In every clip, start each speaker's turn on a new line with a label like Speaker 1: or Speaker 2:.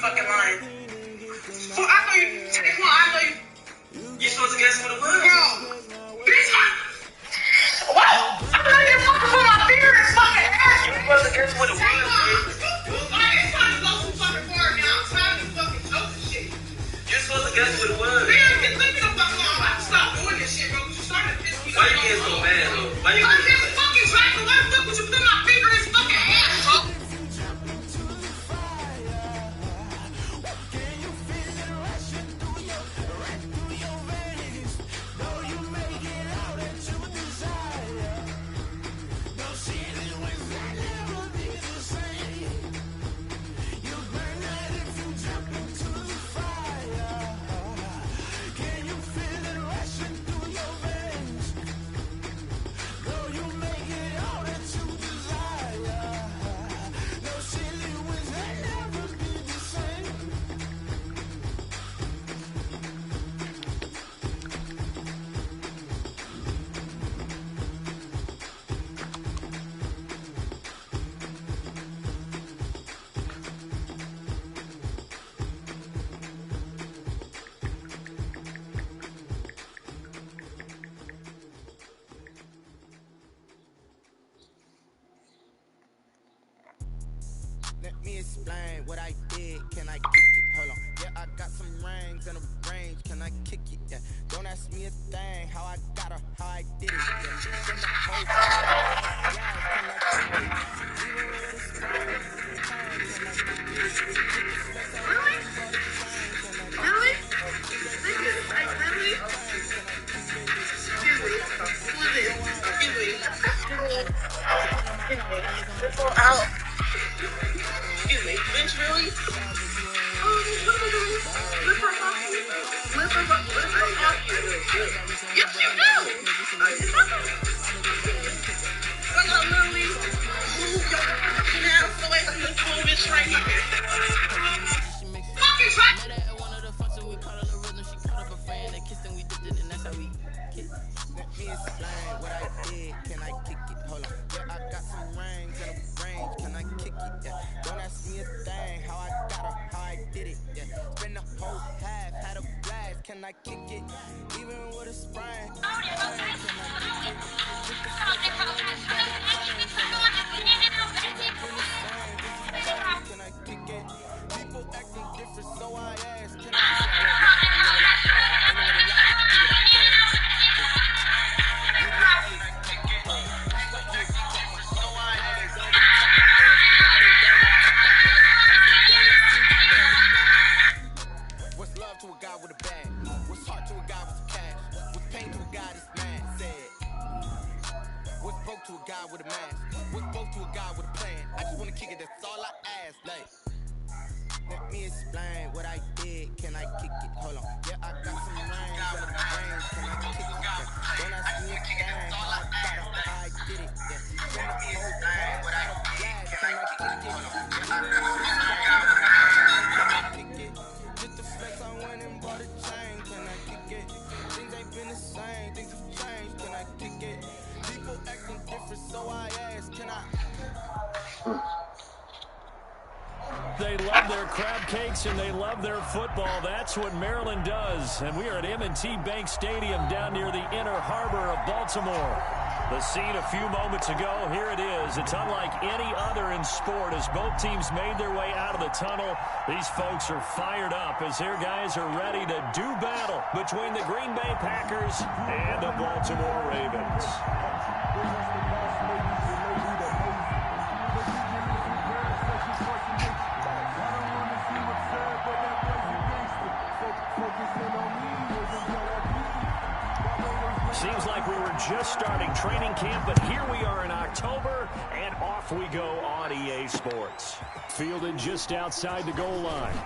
Speaker 1: fucking lying. Well, I know you. Taquan, I know you. You supposed to guess what it was? Bro. Bitch, what? I'm not even fucking put my finger in his fucking ass. You supposed to guess what it was, bitch. Like, it's trying to go too fucking far now. I'm tired of fucking joking shit. You're supposed to guess what it was. Man, leave me the fuck alone. I'm about to stop doing this shit, bro. You started to piss me off. Why you getting so mad, though? Why you getting so mad? Fucking Draco, why the fuck would you put my finger in his fucking ass, bro?
Speaker 2: Let me explain what I did. Can I kick it? Hold on. Yeah, I got some rings and a range. Can I kick it? Yeah. Don't ask me a thing. How I got her, how I did it. Yeah. From the whole yeah, can I kick it? Even with a spray, can I kick it?
Speaker 1: Really? Really? Like, really? Excuse me. Excuse me. This one out. Excuse me, bitch, really? Oh, what am I doing? Lift her up. Lift her up. Lift her up. Yes, you do. I'm gonna literally move your fucking ass away from this little bitch right here. Fucking try.
Speaker 2: Let me explain what I did. Can I kick it? Hold on. Yeah, I got some rings and a range. Can I kick it? Yeah. Don't ask me a thing. How I got her, how I did it. Yeah. Spend the whole half, had a blast. Can I kick it? Even with a sprain. Can I kick it? People acting different, so I ask. Can What's love to a guy with a bag? What's heart to a guy with some cash? What's pain to a guy that's mad? Said. What's broke to a guy with a mask? What's broke to a guy with a plan? I just wanna kick it, that's all I ask. Like, let me explain what I did. Can I kick it? Hold on. Yeah, I got some rings and a range. Can I kick it? Yeah. Don't ask me a thing. How I got it, how I did it. Yeah. Let me explain what I did. Can I kick it? Yeah, I got some rings and a range. Can I kick it? Just the flex, I went and bought a chain. Can I kick it? Things ain't been the same. Things have changed. Can I kick it? People acting different, so I ask. Can I?
Speaker 3: They love their crab cakes and they love their football. That's what Maryland does. And we are at M&T Bank Stadium down near the Inner Harbor of Baltimore. The scene a few moments ago, here it is. It's unlike any other in sport as both teams made their way out of the tunnel. These folks are fired up as their guys are ready to do battle between the Green Bay Packers and the Baltimore Ravens. Seems like we were just starting training camp, but here we are in October, and off we go on EA Sports. Fielded just outside the goal line.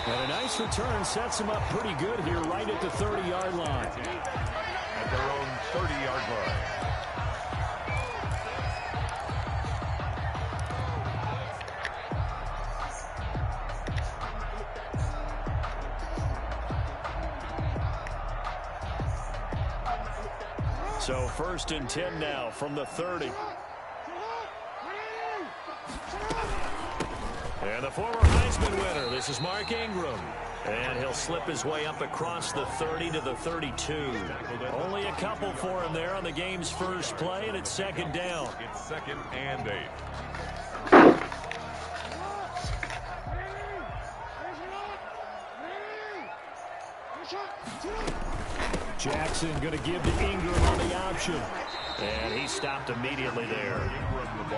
Speaker 3: And a nice return sets them up pretty good here right at the 30-yard line.
Speaker 4: At their own 30-yard line.
Speaker 3: So 1st and 10 now from the 30. And the former Heisman winner, this is Mark Ingram. And he'll slip his way up across the 30 to the 32. Only a couple for him there on the game's first play, and it's second down.
Speaker 4: It's 2nd and 8.
Speaker 3: Jackson going to give to Ingram on the option. And he stopped immediately there.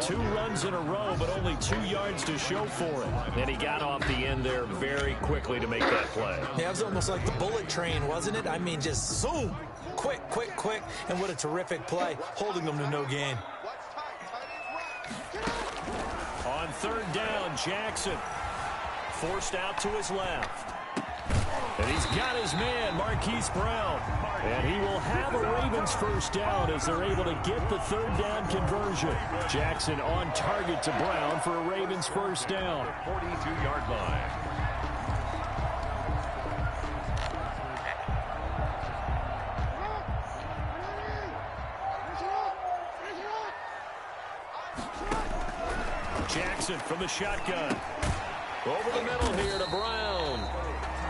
Speaker 3: 2 runs in a row, but only 2 yards to show for it. And he got off the end there very quickly to make that play.
Speaker 5: Yeah, it was almost like the bullet train, wasn't it? I mean, just zoom. Quick, quick, quick. And what a terrific play, holding them to no gain.
Speaker 3: On 3rd down, Jackson forced out to his left. And he's got his man, Marquise Brown. And he will have a Ravens first down as they're able to get the 3rd down conversion. Jackson on target to Brown for a Ravens first down.
Speaker 4: 42-yard line.
Speaker 3: Jackson from the shotgun. Over the middle here to Brown.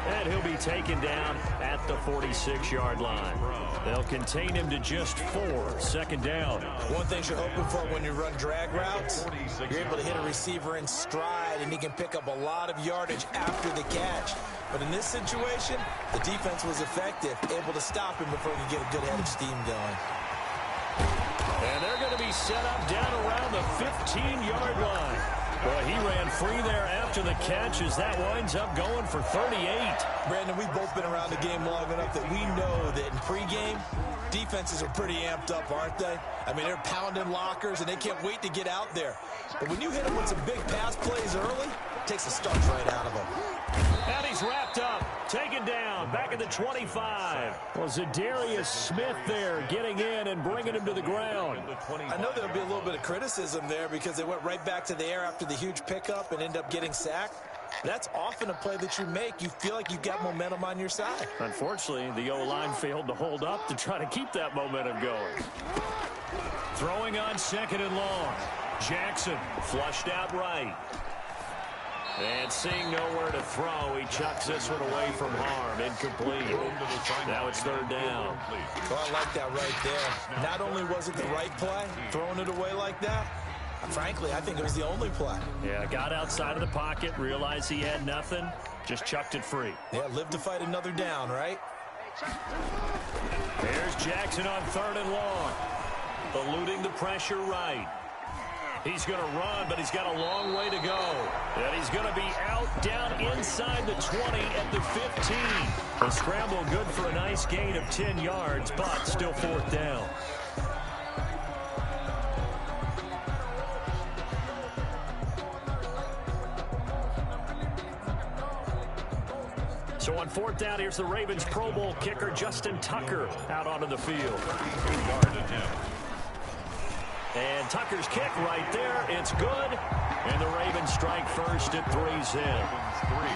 Speaker 3: And he'll be taken down at the 46-yard line. They'll contain him to just 4. 2nd down.
Speaker 5: One thing you're hoping for when you run drag routes, you're able to hit a receiver in stride, and he can pick up a lot of yardage after the catch. But in this situation, the defense was effective, able to stop him before he could get a good head of steam going.
Speaker 3: And they're going to be set up down around the 15-yard line. Well, he ran free there after the catch as that winds up going for 38.
Speaker 5: Brandon, we've both been around the game long enough that we know that in pregame, defenses are pretty amped up, aren't they? I mean, they're pounding lockers, and they can't wait to get out there. But when you hit them with some big pass plays early, it takes the starch right out of them.
Speaker 3: And he's wrapped up, taken down, back at the 25. Well, Zadarius Smith there getting in and bringing him to the ground.
Speaker 5: I know there'll be a little bit of criticism there because they went right back to the air after the huge pickup and end up getting sacked. That's often a play that you make. You feel like you've got momentum on your side.
Speaker 3: Unfortunately, the O-line failed to hold up to try to keep that momentum going. Throwing on 2nd and long. Jackson flushed out right. And seeing nowhere to throw, he chucks this one away from harm. Incomplete. Now it's 3rd down.
Speaker 5: Well, I like that right there. Not only was it the right play, throwing it away like that, frankly, I think it was the only play.
Speaker 3: Yeah, got outside of the pocket, realized he had nothing, just chucked it free.
Speaker 5: Yeah, live to fight another down, right?
Speaker 3: There's Jackson on 3rd and long. Eluding the pressure right. He's going to run, but he's got a long way to go. And he's going to be out down inside the 20 at the 15. A scramble good for a nice gain of 10 yards, but still 4th down. So on 4th down, here's the Ravens Pro Bowl kicker, Justin Tucker, out onto the field. And Tucker's kick right there. It's good. And the Ravens strike first at 3's in.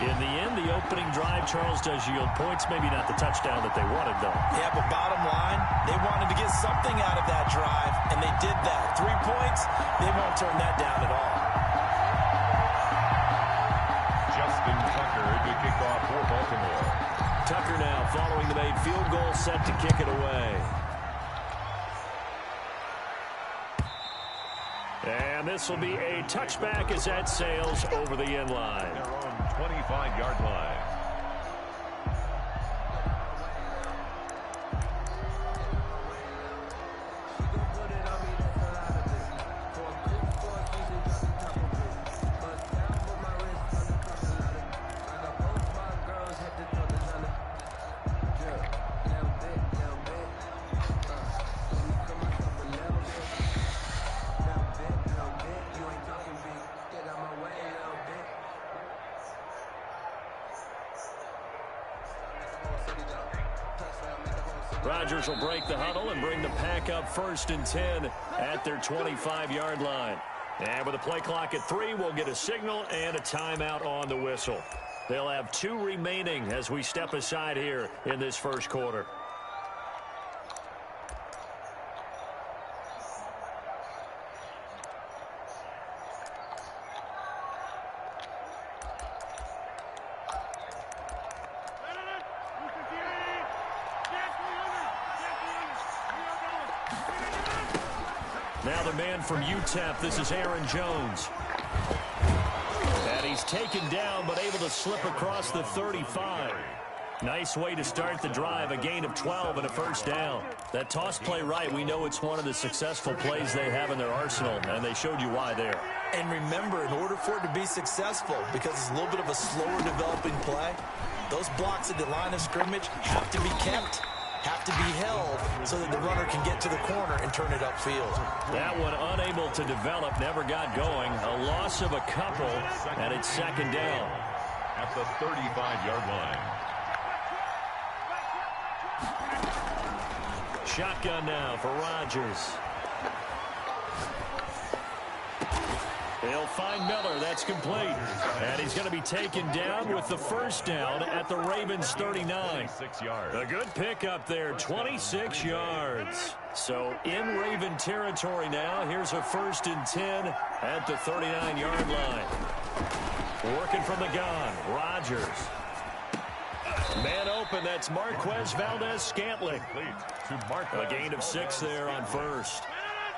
Speaker 3: In the end, the opening drive, Charles, does yield points. Maybe not the touchdown that they wanted, though.
Speaker 5: Yeah, but bottom line, they wanted to get something out of that drive, and they did that. 3 points, they won't turn that down at all.
Speaker 4: Justin Tucker to kick off for Baltimore.
Speaker 3: Tucker now following the made field goal, set to kick it away. And this will be a touchback as that sails over the end line.
Speaker 4: Their own 25-yard line.
Speaker 3: Rodgers will break the huddle and bring the pack up 1st and 10 at their 25-yard line. And with a play clock at 3, we'll get a signal and a timeout on the whistle. They'll have 2 remaining as we step aside here in this first quarter. Now the man from UTEP, this is Aaron Jones. And he's taken down, but able to slip across the 35. Nice way to start the drive, a gain of 12 and a first down. That toss play right, we know it's one of the successful plays they have in their arsenal, and they showed you why there.
Speaker 5: And remember, in order for it to be successful, because it's a little bit of a slower developing play, those blocks at the line of scrimmage have to be kept, have to be held, so that the runner can get to the corner and turn it upfield.
Speaker 3: That one unable to develop, never got going. A loss of a couple, and it's second down.
Speaker 4: At the 35-yard line.
Speaker 3: Shotgun now for Rodgers. He'll find Miller. That's complete. And he's going to be taken down with the first down at the Ravens 39.
Speaker 4: 6 yards.
Speaker 3: A good pickup there, 26 yards. So in Raven territory now. Here's a 1st and 10 at the 39-yard line. Working from the gun, Rodgers. Man open, that's Marquez Valdez-Scantling. A gain of 6 there on first.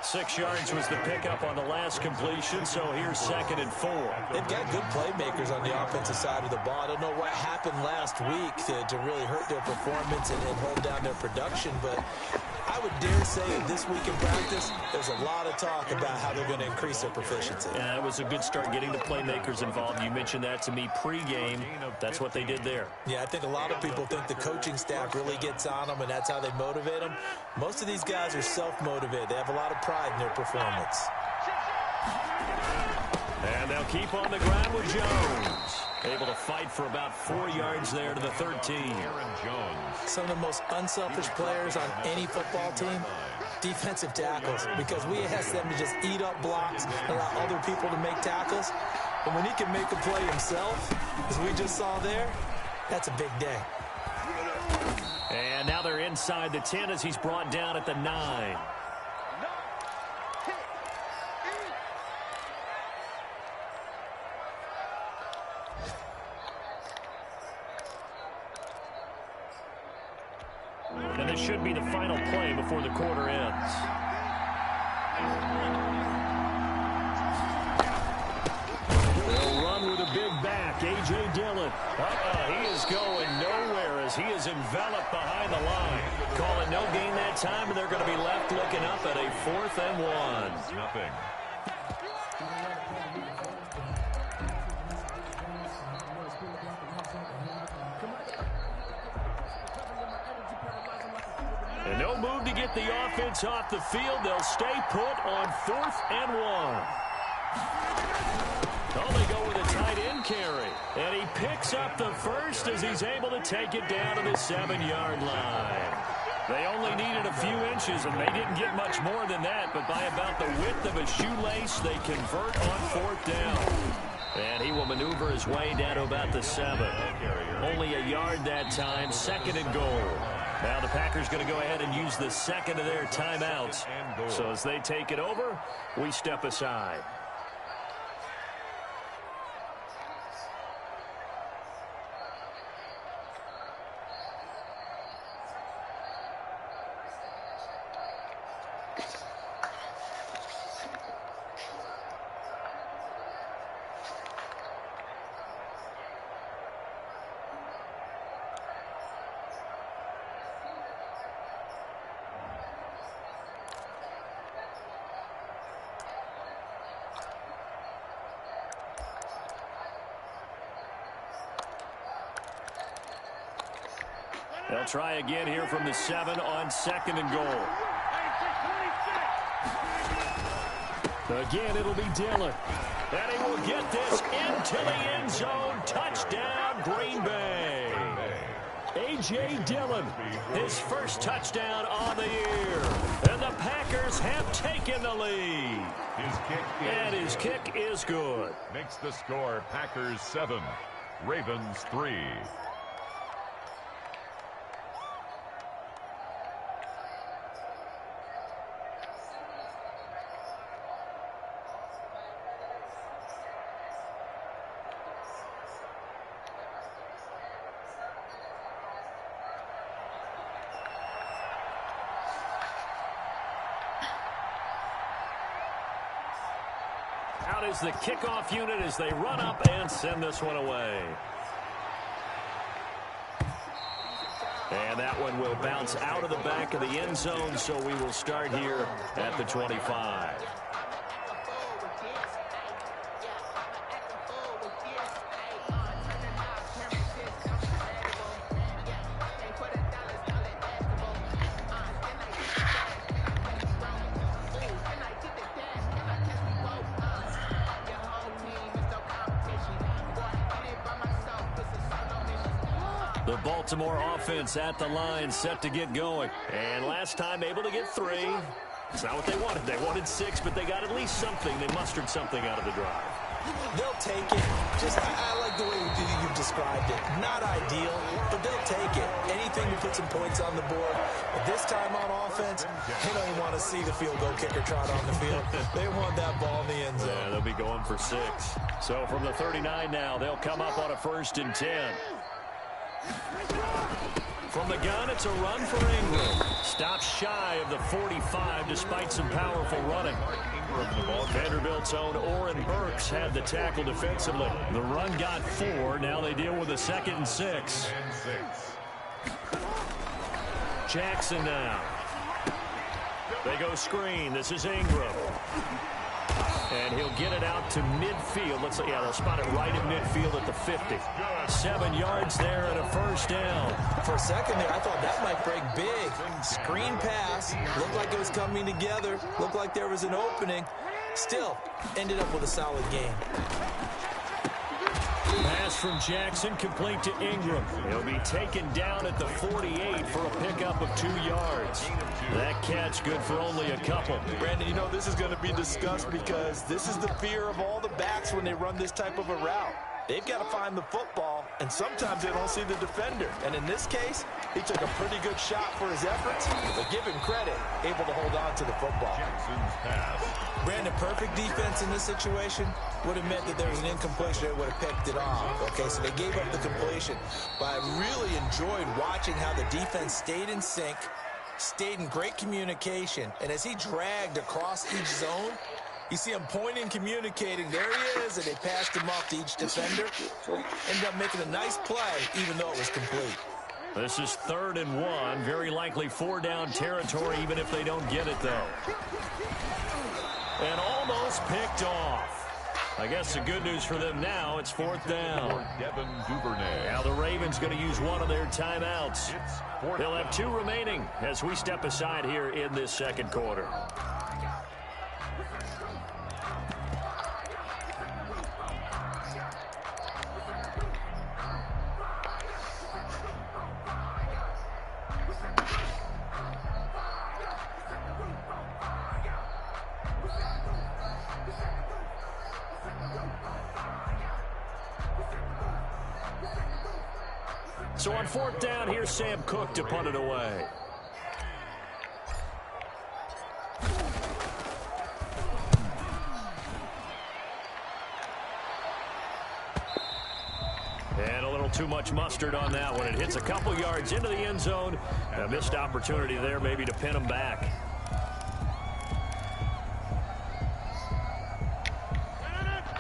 Speaker 3: 6 yards was the pickup on the last completion, so here's 2nd and 4.
Speaker 5: They've got good playmakers on the offensive side of the ball. I don't know what happened last week to really hurt their performance and hold down their production, but I would dare say that this week in practice, there's a lot of talk about how they're going to increase their proficiency.
Speaker 3: Yeah, that was a good start getting the playmakers involved. You mentioned that to me pregame. That's what they did there.
Speaker 5: Yeah, I think a lot of people think the coaching staff really gets on them, and that's how they motivate them. Most of these guys are self-motivated. They have a lot of pride in their performance.
Speaker 3: And they'll keep on the ground with Jones. Able to fight for about 4 yards there to the 13.
Speaker 4: Aaron Jones.
Speaker 5: Some of the most unselfish players on any football team, defensive tackles, because we ask them to just eat up blocks, allow other people to make tackles. And when he can make a play himself, as we just saw there, that's a big day.
Speaker 3: And now they're inside the 10 as he's brought down at the 9. And this should be the final play before the quarter ends. They'll run with a big back, A.J. Dillon. He is going nowhere as he is enveloped behind the line. Call it no gain that time, and they're going to be left looking up at a 4th and 1.
Speaker 4: Nothing.
Speaker 3: And no move to get the offense off the field. They'll stay put on 4th and 1. Oh, they go with a tight end carry. And he picks up the first as he's able to take it down to the 7-yard line. They only needed a few inches, and they didn't get much more than that. But by about the width of a shoelace, they convert on 4th down. And he will maneuver his way down to about the 7. Only a yard that time, 2nd and goal. Now the Packers going to go ahead and use the second of their timeouts. So as they take it over, we step aside. They'll try again here from the 7 on 2nd and goal. Again, it'll be Dillon. And he will get this into the end zone. Touchdown, Green Bay. A.J. Dillon, his first touchdown on the year. And the Packers have taken the lead. His kick is good.
Speaker 4: Makes the score Packers 7, Ravens 3.
Speaker 3: out is the kickoff unit as they run up and send this one away. And that one will bounce out of the back of the end zone, so we will start here at the 25. The Baltimore offense at the line, set to get going. And last time able to get 3. It's not what they wanted. They wanted 6, but they got at least something. They mustered something out of the drive.
Speaker 5: They'll take it. I like the way you've described it. Not ideal, but they'll take it. Anything to put some points on the board. But this time on offense, they don't even want to see the field goal kicker trot on the field. They want that ball in the end zone.
Speaker 3: Yeah, they'll be going for 6. So from the 39 now, they'll come up on a 1st and 10. From the gun, it's a run for Ingram. Stops shy of the 45 despite some powerful running. Vanderbilt's own Oren Burks had the tackle defensively. The run got 4. Now they deal with a 2nd and 6. Jackson now. They go screen. This is Ingram. And he'll get it out to midfield. They'll spot it right in midfield at the 50. 7 yards there and a 1st down.
Speaker 5: For a second there, I thought that might break big. Screen pass. Looked like it was coming together. Looked like there was an opening. Still, ended up with a solid game.
Speaker 3: Pass from Jackson, complete to Ingram. He'll be taken down at the 48 for a pickup of 2 yards. That catch good for only a couple.
Speaker 5: Brandon, you know this is going to be discussed because this is the fear of all the backs when they run this type of a route. They've got to find the football, and sometimes they don't see the defender. And in this case, he took a pretty good shot for his efforts, but give him credit, able to hold on to the football.
Speaker 4: Jackson's pass.
Speaker 5: Brandon, perfect defense in this situation would have meant that there was an incompletion. They would have picked it off. Okay, so they gave up the completion. But I really enjoyed watching how the defense stayed in sync, stayed in great communication, and as he dragged across each zone, you see him pointing, communicating. There he is, and they passed him off to each defender. Ended up making a nice play, even though it was complete.
Speaker 3: This is 3rd and 1. Very likely 4-down territory, even if they don't get it, though. And almost picked off. I guess the good news for them now, it's 4th down.
Speaker 4: Devin Duvernay.
Speaker 3: Now the Ravens going to use one of their timeouts. They'll have 2 remaining as we step aside here in this 2nd quarter. So on 4th down, here's Sam Cook to punt it away. And a little too much mustard on that one. It hits a couple yards into the end zone. A missed opportunity there maybe to pin him back.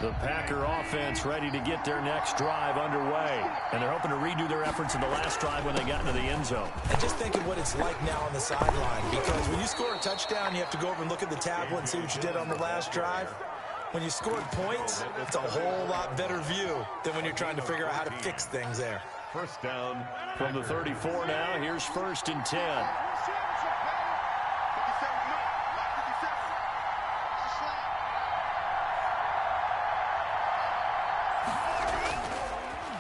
Speaker 3: The Packer offense ready to get their next drive underway. And they're hoping to redo their efforts in the last drive when they got into the end zone.
Speaker 5: And just think of what it's like now on the sideline. Because when you score a touchdown, you have to go over and look at the tablet and see what you did on the last drive. When you scored points, it's a whole lot better view than when you're trying to figure out how to fix things there.
Speaker 4: 1st down.
Speaker 3: From the 34 now, here's 1st and 10.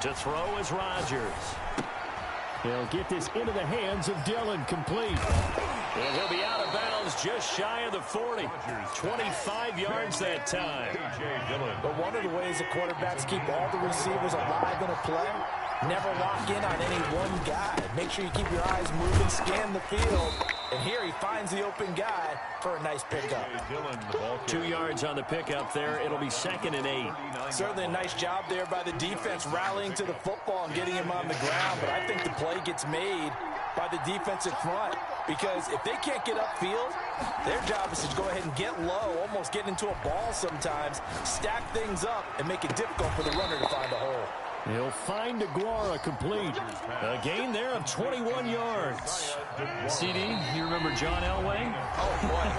Speaker 3: To throw is Rodgers. He'll get this into the hands of Dillon, complete. And he'll be out of bounds just shy of the 40. 25 yards that time.
Speaker 5: But one of the ways the quarterbacks keep all the receivers alive in a play, never lock in on any one guy. Make sure you keep your eyes moving, scan the field. And here he finds the open guy for a nice pickup.
Speaker 3: 2 yards on the pickup there. It'll be 2nd and 8.
Speaker 5: Certainly a nice job there by the defense rallying to the football and getting him on the ground. But I think the play gets made by the defensive front. Because if they can't get upfield, their job is to go ahead and get low, almost get into a ball sometimes, stack things up, and make it difficult for the runner to find a hole.
Speaker 3: He'll find DeGuara complete. A gain there of 21 yards. CD, you remember John Elway?
Speaker 5: Oh, boy.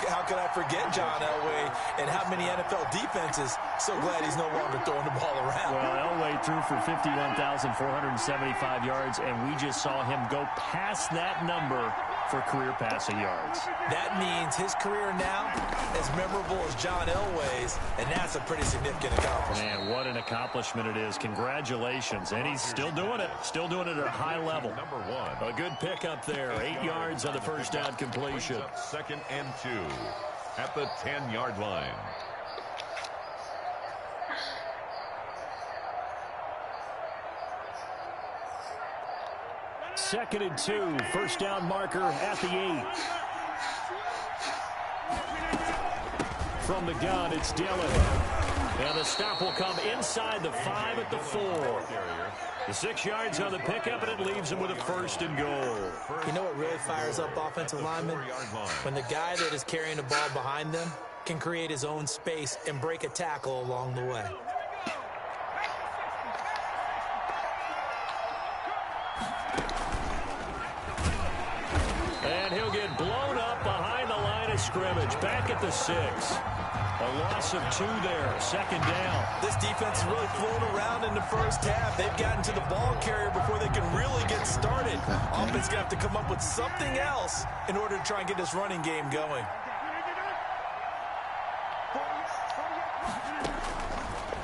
Speaker 5: How could I forget John Elway and how many NFL defenses? So glad he's no longer throwing the ball around.
Speaker 3: Well, Elway threw for 51,475 yards, and we just saw him go past that number for career passing yards.
Speaker 5: That means his career now as memorable as John Elway's, and that's a pretty significant accomplishment.
Speaker 3: Man, what an accomplishment it is. Congratulations. And he's still doing it. Still doing it at a high level.
Speaker 4: Number 1.
Speaker 3: A good pickup there. 8 yards on the first down completion.
Speaker 4: Second and 2 at the 10-yard line.
Speaker 3: Second and 2. First down marker at the 8. From the gun, it's Dillon. And the stop will come inside the 5 at the 4. The 6 yards on the pickup, and it leaves him with a first and goal.
Speaker 5: You know what really fires up offensive linemen? When the guy that is carrying the ball behind them can create his own space and break a tackle along the way.
Speaker 3: And he'll get blown up behind the line of scrimmage. Back at the 6. A loss of 2 there. Second down.
Speaker 5: This defense is really flown around in the first half. They've gotten to the ball carrier before they can really get started. Offense going to have to come up with something else in order to try and get this running game going.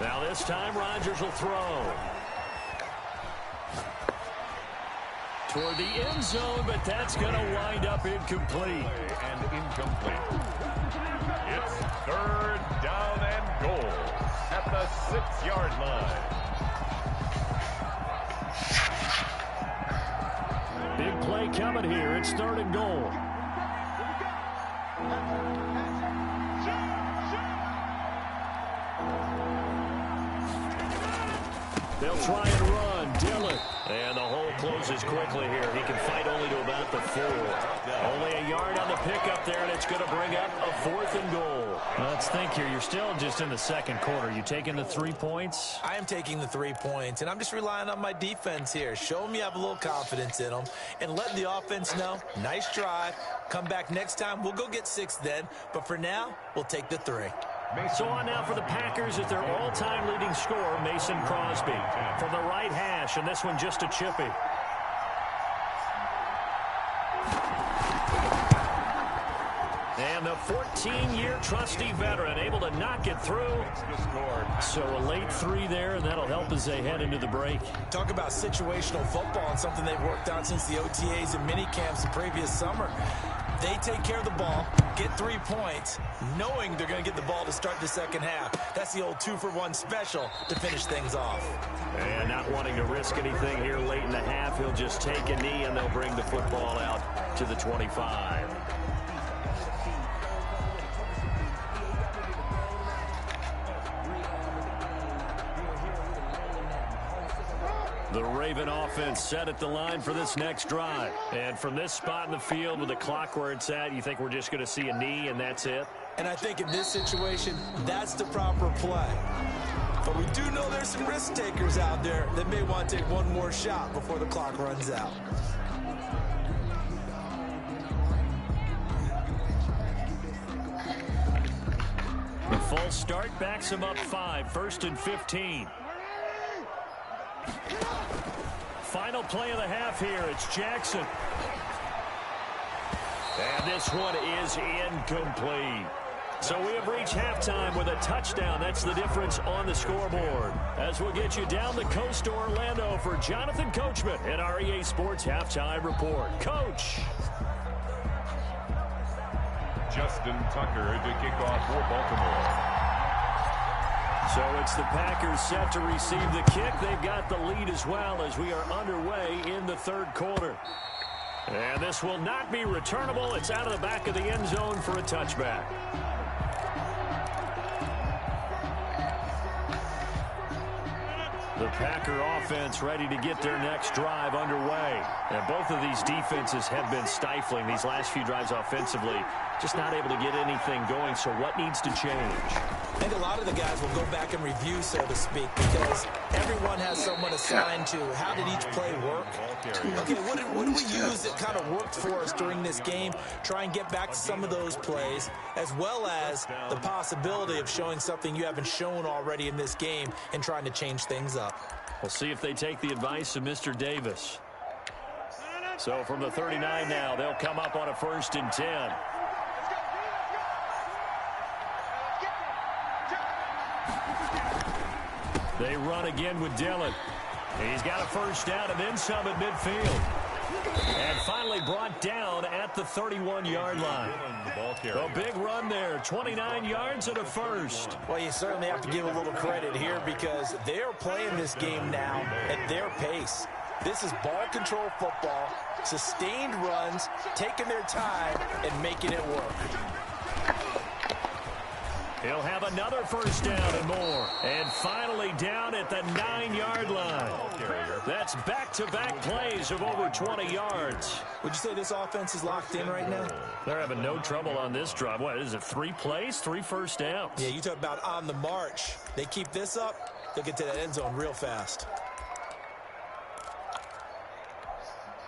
Speaker 3: Now this time Rodgers will throw. Toward the end zone, but that's going to wind up incomplete.
Speaker 4: And incomplete. It's third down and goal at the 6-yard line.
Speaker 3: Big play coming here. It's third and goal. They'll try and run. Dillon. And the hole closes quickly here. He can fight only to about the 4. Only a yard on the pickup there, and it's going to bring up a 4th and goal. Let's think here. You're still just in the second quarter. You taking the 3 points?
Speaker 5: I am taking the 3 points, and I'm just relying on my defense here. Show them you have a little confidence in them, and let the offense know, nice drive. Come back next time. We'll go get 6 then, but for now, we'll take the 3.
Speaker 3: So on now for the Packers is their all-time leading scorer, Mason Crosby. From the right hash, and this one just a chippy. And the 14-year trusty veteran able to knock it through. So a late 3 there, and that'll help as they head into the break.
Speaker 5: Talk about situational football and something they've worked on since the OTAs and mini camps the previous summer. They take care of the ball, get 3 points, knowing they're going to get the ball to start the second half. That's the old 2-for-1 special to finish things off.
Speaker 3: And not wanting to risk anything here late in the half, he'll just take a knee, and they'll bring the football out to the 25. The Raven offense set at the line for this next drive. And from this spot in the field with the clock where it's at, you think we're just going to see a knee and that's it?
Speaker 5: And I think in this situation, that's the proper play. But we do know there's some risk takers out there that may want to take one more shot before the clock runs out.
Speaker 3: The false start backs him up 5, 1st and 15. Final play of the half here. It's Jackson. And this one is incomplete. So we have reached halftime with a touchdown. That's the difference on the scoreboard. As we'll get you down the coast to Orlando for Jonathan Coachman at our EA Sports Halftime Report. Coach.
Speaker 4: Justin Tucker to kick off for Baltimore.
Speaker 3: So it's the Packers set to receive the kick. They've got the lead as well as we are underway in the third quarter. And this will not be returnable. It's out of the back of the end zone for a touchback. The Packer offense ready to get their next drive underway. And both of these defenses have been stifling these last few drives offensively. Just not able to get anything going, so what needs to change?
Speaker 5: I think a lot of the guys will go back and review, so to speak, because everyone has someone assigned to how did each play work. Okay, what did we use that kind of worked for us during this game? Try and get back to some of those plays, as well as the possibility of showing something you haven't shown already in this game and trying to change things up.
Speaker 3: We'll see if they take the advice of Mr. Davis. So from the 39 now, they'll come up on a 1st and 10. They run again with Dillon. He's got a 1st down and then some at midfield. And finally brought down at the 31-yard line. A big run there, 29 yards and a 1st.
Speaker 5: Well, you certainly have to give a little credit here because they're playing this game now at their pace. This is ball control football, sustained runs, taking their time, and making it work.
Speaker 3: He'll have another 1st down and more. And finally down at the 9-yard line. That's back-to-back plays of over 20 yards.
Speaker 5: Would you say this offense is locked in right now?
Speaker 3: They're having no trouble on this drive. What is it, 3 plays, 3 1st downs?
Speaker 5: Yeah, you talk about on the march. They keep this up, they'll get to that end zone real fast.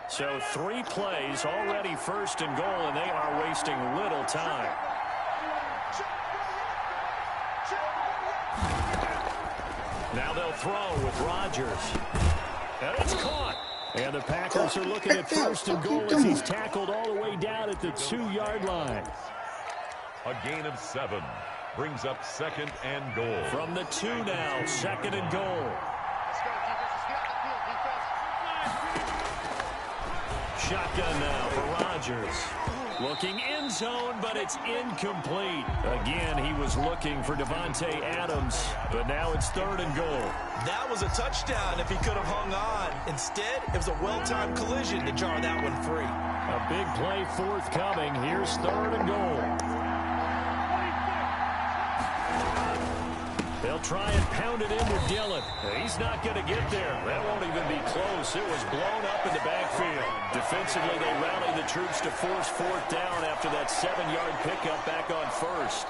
Speaker 3: So 3 plays, already 1st and goal, and they are wasting little time. Now they'll throw with Rodgers. And it's caught. And the Packers are looking at 1st and goal as he's tackled all the way down at the 2-yard line.
Speaker 4: A gain of 7 brings up 2nd and goal.
Speaker 3: From the 2 now, 2nd and goal. Shotgun now for Rodgers. Looking end zone, but it's incomplete. Again, he was looking for Davante Adams, but now it's 3rd and goal.
Speaker 5: That was a touchdown if he could have hung on. Instead, it was a well-timed collision to jar that one free.
Speaker 3: A big play forthcoming. Here's 3rd and goal. They'll try and pound it in with Dillon. He's not going to get there. That won't even be close. It was blown up in the backfield. Defensively, they rally the troops to force 4th down after that 7-yard pickup back on 1st.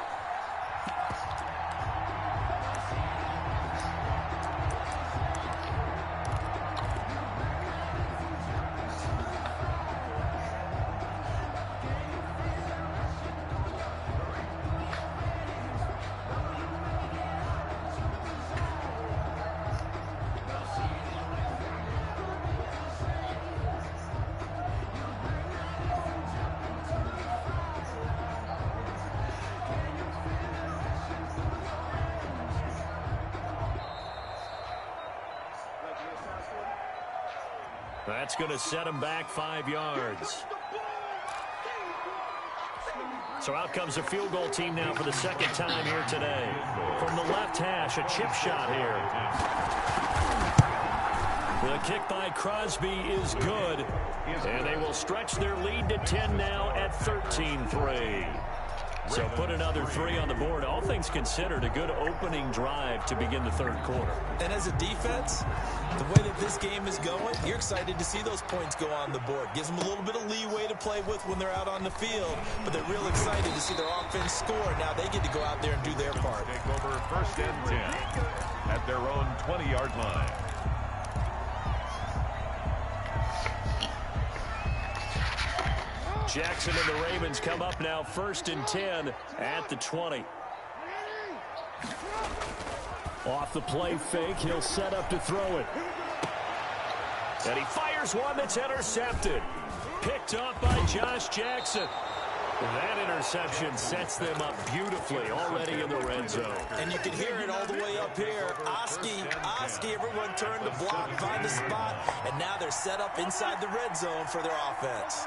Speaker 3: That's going to set him back 5 yards. So out comes the field goal team now for the 2nd time here today. From the left hash, a chip shot here. The kick by Crosby is good. And they will stretch their lead to 10 now at 13-3. So put another 3 on the board. All things considered, a good opening drive to begin the 3rd quarter.
Speaker 5: And as a defense, the way that this game is going, you're excited to see those points go on the board. Gives them a little bit of leeway to play with when they're out on the field, but they're real excited to see their offense score. Now they get to go out there and do their part.
Speaker 4: Take over 1st and 10 at their own 20-yard line.
Speaker 3: Jackson and the Ravens come up now 1st and 10 at the 20. Off the play fake, he'll set up to throw it. And he fires one that's intercepted. Picked up by Josh Jackson. That interception sets them up beautifully already in the red zone.
Speaker 5: And you can hear it all the way up here. Oski, everyone turned to block, find a spot, and now they're set up inside the red zone for their offense.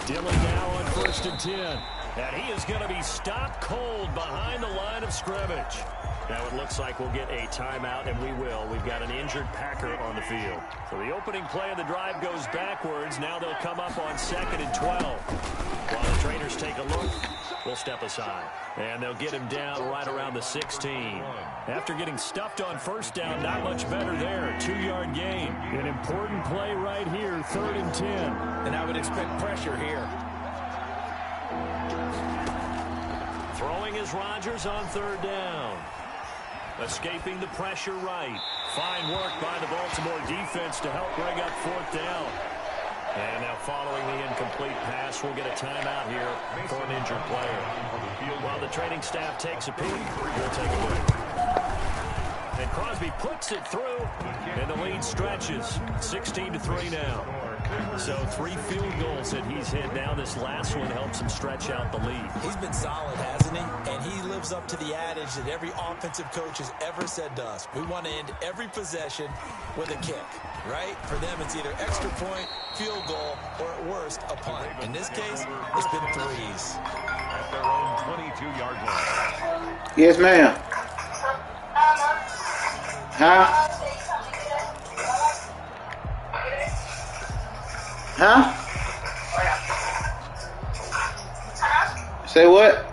Speaker 3: Dillon now on 1st and 10. And he is going to be stopped cold behind the line of scrimmage. Now it looks like we'll get a timeout, and we will. We've got an injured Packer on the field. So the opening play of the drive goes backwards. Now they'll come up on 2nd and 12. While the trainers take a look, we'll step aside. And they'll get him down right around the 16. After getting stuffed on first down, not much better there. 2-yard gain. An important play right here, 3rd and 10.
Speaker 5: And I would expect pressure here.
Speaker 3: Throwing is Rodgers on 3rd down. Escaping the pressure right. Fine work by the Baltimore defense to help bring up 4th down. And now following the incomplete pass, we'll get a timeout here for an injured player. While the training staff takes a peek, we'll take a look. And Crosby puts it through, and the lead stretches. 16-3 now. So 3 field goals that he's hit now. This last one helps him stretch out the lead.
Speaker 5: He's been solid, hasn't he? And he lives up to the adage that every offensive coach has ever said to us. We want to end every possession with a kick, right? For them, it's either extra point, field goal, or at worst, a punt. In this case, it's been 3s.
Speaker 4: At their own 22-yard line.
Speaker 6: Yes, ma'am. Huh? Huh? Say what?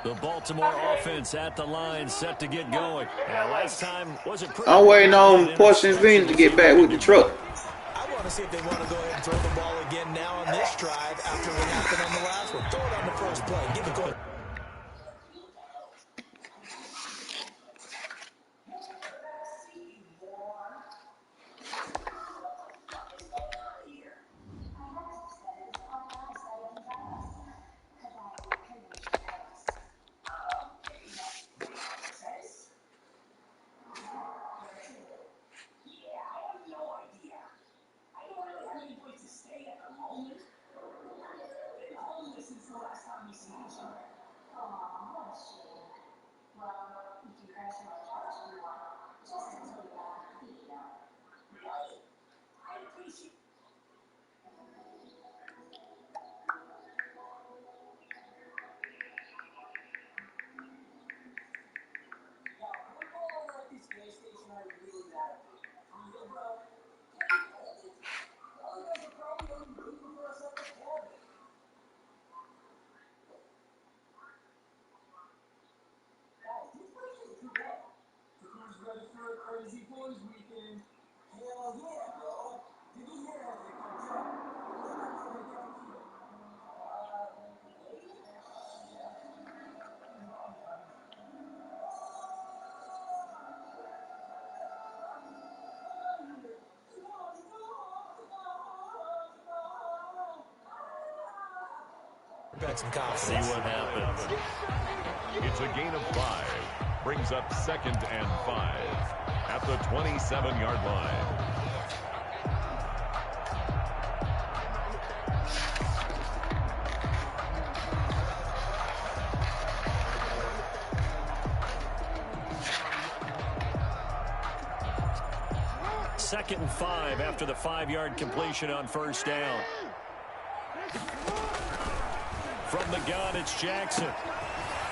Speaker 3: The Baltimore offense at the line, set to get going. And last time wasn't pretty.
Speaker 6: I'm waiting on Portion Venus to get back with the truck.
Speaker 5: I want to see if they want to go ahead and throw the ball again now on this drive after what happened on the last one. Throw it on the first play. Give it going. Some confidence.
Speaker 3: See what happens.
Speaker 4: It's a gain of 5. Brings up 2nd and 5 at the 27-yard line.
Speaker 3: Second and 5 after the 5-yard completion on first down. From the gun, it's Jackson.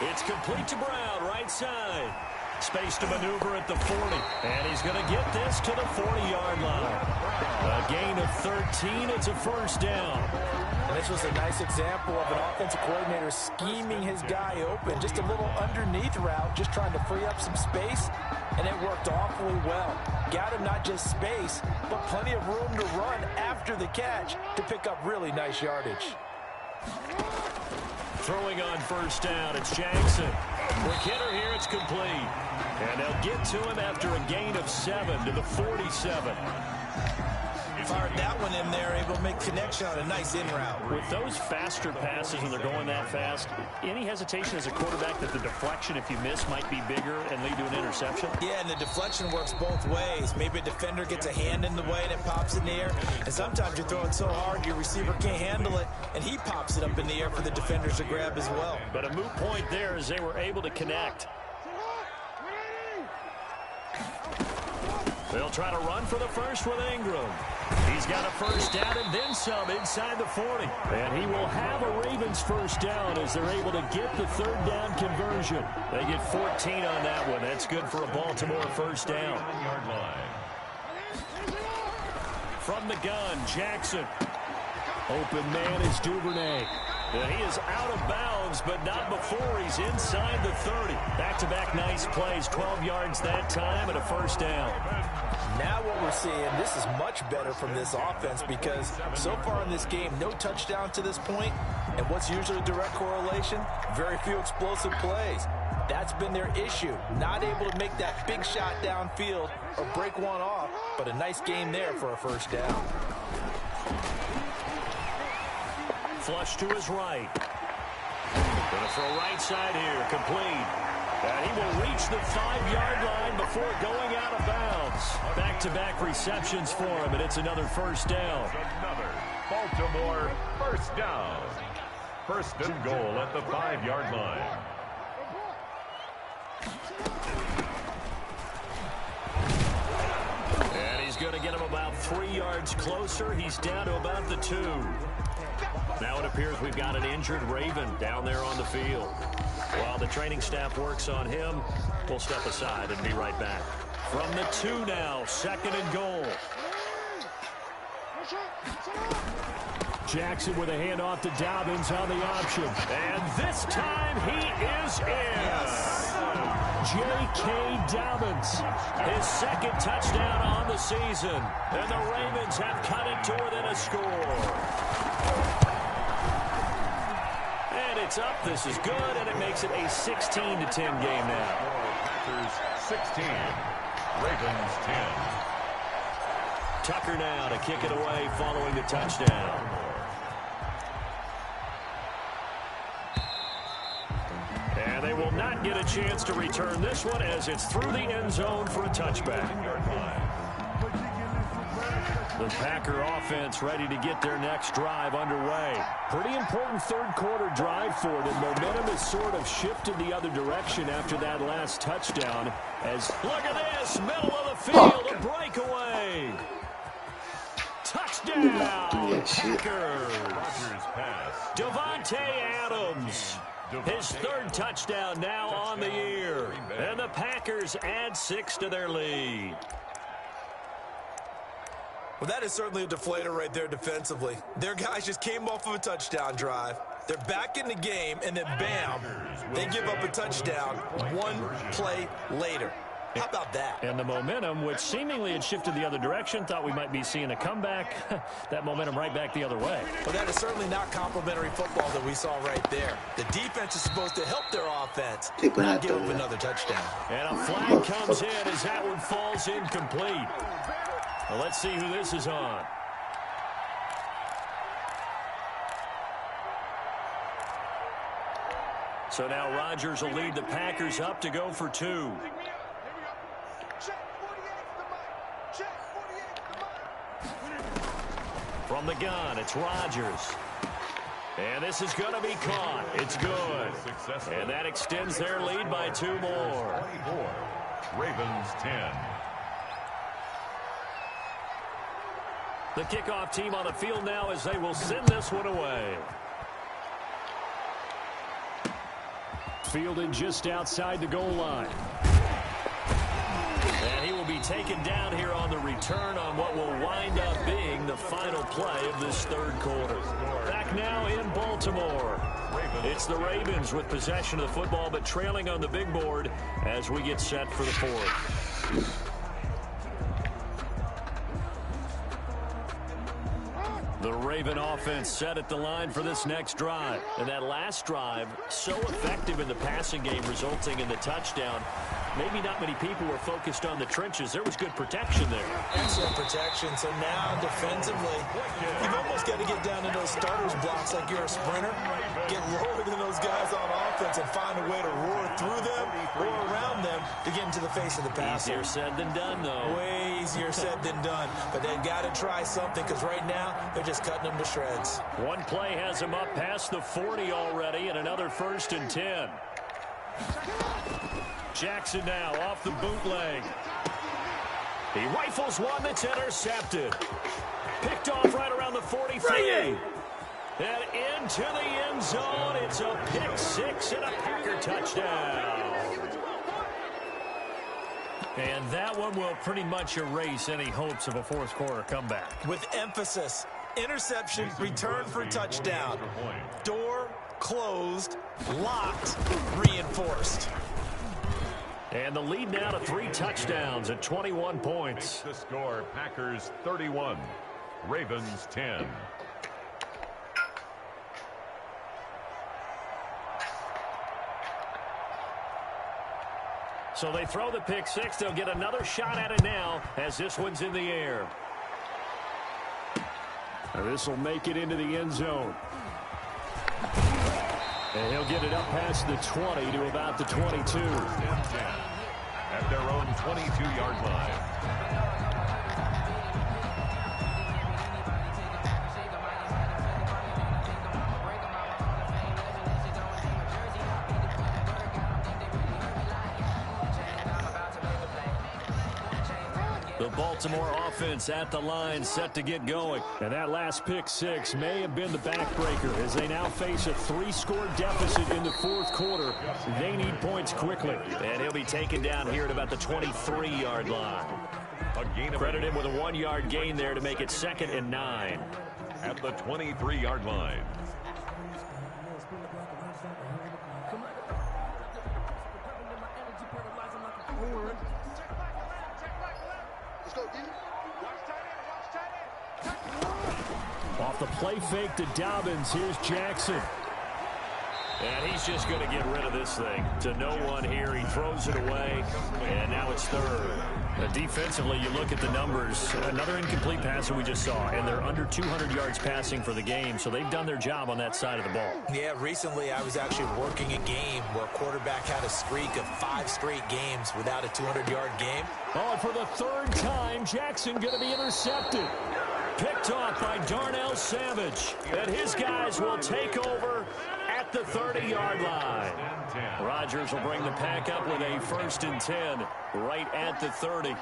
Speaker 3: It's complete to Brown, right side. Space to maneuver at the 40. And he's going to get this to the 40-yard line. A gain of 13. It's a first down.
Speaker 5: And this was a nice example of an offensive coordinator scheming his guy open. Just a little underneath route, just trying to free up some space. And it worked awfully well. Got him not just space, but plenty of room to run after the catch to pick up really nice yardage.
Speaker 3: Throwing on first down, it's Jackson. Quick hitter here, it's complete. And they'll get to him after a gain of 7 to the 47.
Speaker 5: Fired that one in there, able to make connection on a nice in route.
Speaker 3: With those faster passes when they're going that fast, any hesitation as a quarterback that the deflection, if you miss, might be bigger and lead to an interception?
Speaker 5: Yeah, and the deflection works both ways. Maybe a defender gets a hand in the way and it pops in the air. And sometimes you're throwing so hard your receiver can't handle it, and he pops it up in the air for the defenders to grab as well.
Speaker 3: But a moot point there as they were able to connect. They'll try to run for the first with Ingram. He's got a first down and then some inside the 40. And he will have a Ravens first down as they're able to get the third down conversion. They get 14 on that one. That's good for a Baltimore first down.
Speaker 4: Yard line.
Speaker 3: From the gun, Jackson. Open man is Duvernay. He is out of bounds, but not before he's inside the 30. Back-to-back nice plays, 12 yards that time and a first down.
Speaker 5: Now what we're seeing, this is much better from this offense because so far in this game, no touchdown to this point, and what's usually a direct correlation? Very few explosive plays. That's been their issue, not able to make that big shot downfield or break one off, but a nice game there for a first down.
Speaker 3: Flush to his right. Gonna throw right side here, complete. And he will reach the 5-yard line before going out of bounds. Back-to-back receptions for him, and it's another first down.
Speaker 4: Another Baltimore first down. First and goal at the 5-yard line.
Speaker 3: And he's going to get him about 3 yards closer. He's down to about the 2. Now it appears we've got an injured Raven down there on the field. While the training staff works on him, we'll step aside and be right back. From the 2 now, second and goal. Jackson with a handoff to Dobbins on the option. And this time he is in. J.K. Dobbins, his second touchdown on the season. And the Ravens have cut it to within a score. And it's up. This is good, and it makes it a 16-10 game now.
Speaker 4: Packers 16, Ravens 10.
Speaker 3: Tucker now to kick it away following the touchdown. And they will not get a chance to return this one as it's through the end zone for a touchback. The Packer offense ready to get their next drive underway. Pretty important third-quarter drive for them. Momentum has sort of shifted the other direction after that last touchdown. As look at this, middle of the field, a breakaway. Touchdown, Packers. Davante Adams. His third touchdown now on the year. And the Packers add 6 to their lead.
Speaker 5: Well, that is certainly a deflator right there defensively. Their guys just came off of a touchdown drive. They're back in the game, and then bam, they give up a touchdown 1 play later. How about that?
Speaker 3: And the momentum, which seemingly had shifted the other direction, thought we might be seeing a comeback. That momentum right back the other way.
Speaker 5: Well, that is certainly not complimentary football that we saw right there. The defense is supposed to help their offense, not give up another touchdown.
Speaker 3: And a flag comes in as that one falls incomplete. Well, let's see who this is on. So now Rodgers will lead the Packers up to go for 2. From the gun, it's Rodgers. And this is going to be caught. It's good. And that extends their lead by 2 more.
Speaker 4: 24, Ravens 10.
Speaker 3: The kickoff team on the field now as they will send this one away. Fielded just outside the goal line. And he will be taken down here on the return on what will wind up being the final play of this third quarter. Back now in Baltimore. It's the Ravens with possession of the football, but trailing on the big board as we get set for the fourth. The Raven offense set at the line for this next drive. And that last drive, so effective in the passing game, resulting in the touchdown. Maybe not many people were focused on the trenches. There was good protection there.
Speaker 5: Excellent protection. So now, defensively, you've almost got to get down to those starters blocks like you're a sprinter. Get lower than those guys on offense and find a way to roar through them or around them to get into the face of the passer.
Speaker 3: Easier said than done, though.
Speaker 5: Way easier said than done. But they've got to try something because right now, they're just cutting them to shreds.
Speaker 3: One play has him up past the 40 already, and another 1st and 10. Jackson now off the bootleg. He rifles one that's intercepted. Picked off right around the 43. And into the end zone. It's a pick six and a Packer touchdown. And that one will pretty much erase any hopes of a fourth quarter comeback.
Speaker 5: With emphasis, interception, return for touchdown. Door closed, locked, reinforced.
Speaker 3: And the lead now to 3 touchdowns at 21 points.
Speaker 4: The score, Packers 31, Ravens 10.
Speaker 3: So they throw the pick six. They'll get another shot at it now as this one's in the air. This will make it into the end zone. And he'll get it up past the 20 to about the 22.
Speaker 4: At their own 22-yard line.
Speaker 3: The Baltimore offense at the line, set to get going. And that last pick six may have been the backbreaker as they now face a 3-score deficit in the fourth quarter. They need points quickly. And he'll be taken down here at about the 23-yard line. Credit him with a 1-yard gain there to make it 2nd and 9.
Speaker 4: At the 23-yard line.
Speaker 3: Off the play fake to Dobbins, here's Jackson. And he's just going to get rid of this thing. To no one here, he throws it away, and now it's 3rd. Defensively, you look at the numbers. Another incomplete pass that we just saw, and they're under 200 yards passing for the game, so they've done their job on that side of the ball.
Speaker 5: Yeah, recently I was actually working a game where a quarterback had a streak of 5 straight games without a 200-yard game.
Speaker 3: Oh, and for the 3rd time, Jackson going to be intercepted. Picked off by Darnell Savage. And his guys will take over at the 30-yard line. Rodgers will bring the pack up with a 1st and 10 right at the 30.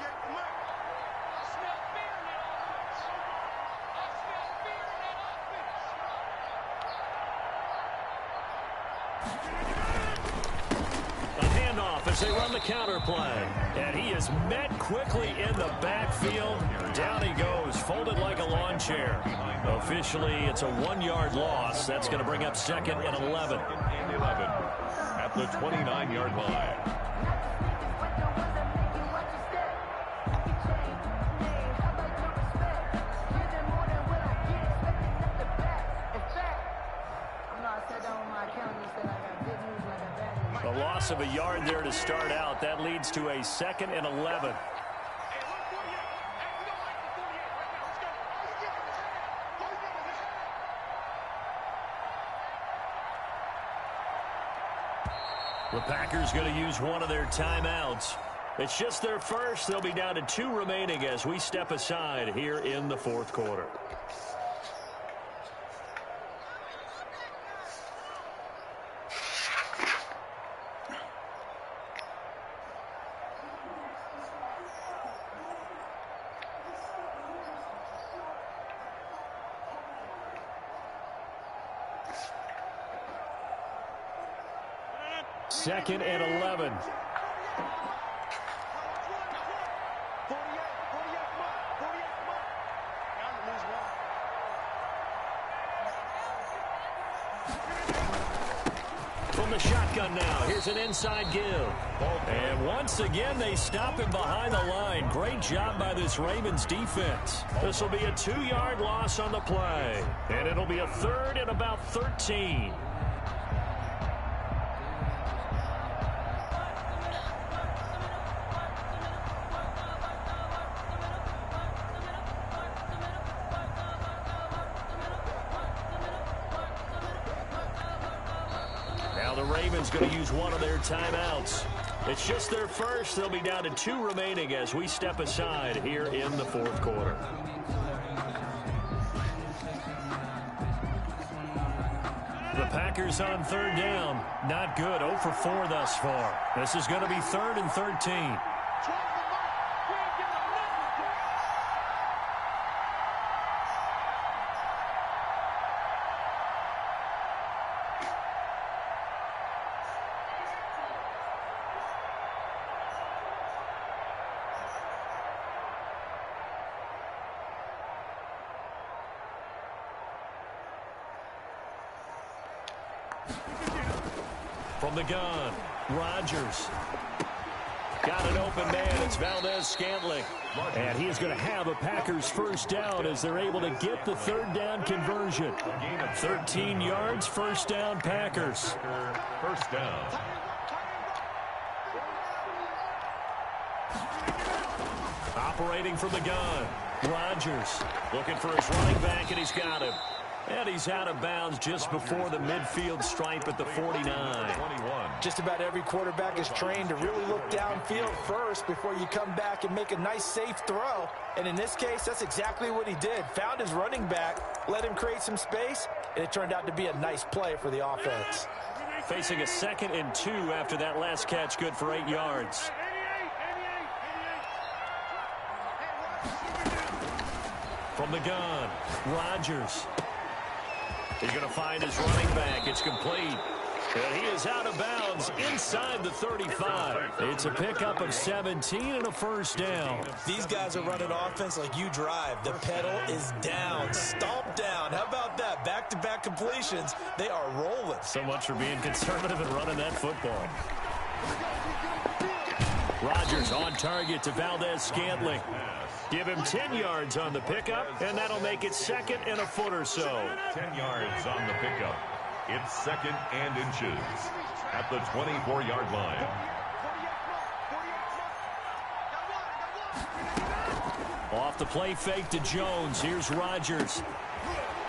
Speaker 3: As they run the counter play. And he is met quickly in the backfield. Down he goes, folded like a lawn chair. Officially, it's a 1-yard loss. That's going to bring up 2nd and 11.
Speaker 4: At the 29-yard line.
Speaker 3: A loss of a yard there to start out. That leads to a 2nd and 11. The Packers going to use one of their timeouts. It's just their first. They'll be down to 2 remaining as we step aside here in the fourth quarter. Second and 11. From the shotgun now, here's an inside give. And once again, they stop him behind the line. Great job by this Ravens defense. This will be a 2-yard loss on the play. And it'll be a 3rd and about 13. Going to use one of their timeouts. It's just their first. They'll be down to 2 remaining as we step aside here in the fourth quarter. The Packers on 3rd down. Not good. 0 for 4 thus far. This is going to be 3rd and 13. From the gun, Rodgers. Got an open man. It's Valdez-Scantling. And he is going to have a Packers first down as they're able to get the third down conversion. 13 yards, first down, Packers.
Speaker 4: First down.
Speaker 3: Operating from the gun, Rodgers looking for his running back, and he's got him. And he's out of bounds just before the midfield stripe at the 49.
Speaker 4: 21.
Speaker 5: Just about every quarterback is trained to really look downfield first before you come back and make a nice, safe throw. And in this case, that's exactly what he did. Found his running back, let him create some space, and it turned out to be a nice play for the offense.
Speaker 3: Facing a 2nd and 2 after that last catch, good for 8 yards. From the gun, Rodgers. He's going to find his running back. It's complete. And he is out of bounds inside the 35. It's a pickup of 17 and a first down.
Speaker 5: These guys are running offense like you drive. The pedal is down, stomp down. How about that? Back-to-back completions. They are rolling.
Speaker 3: So much for being conservative and running that football. Rodgers on target to Valdez-Scantling. Give him 10 yards on the pickup, and that'll make it 2nd and a foot or so.
Speaker 4: 10 yards on the pickup. It's 2nd and inches at the 24-yard line.
Speaker 3: Off the play fake to Jones. Here's Rodgers.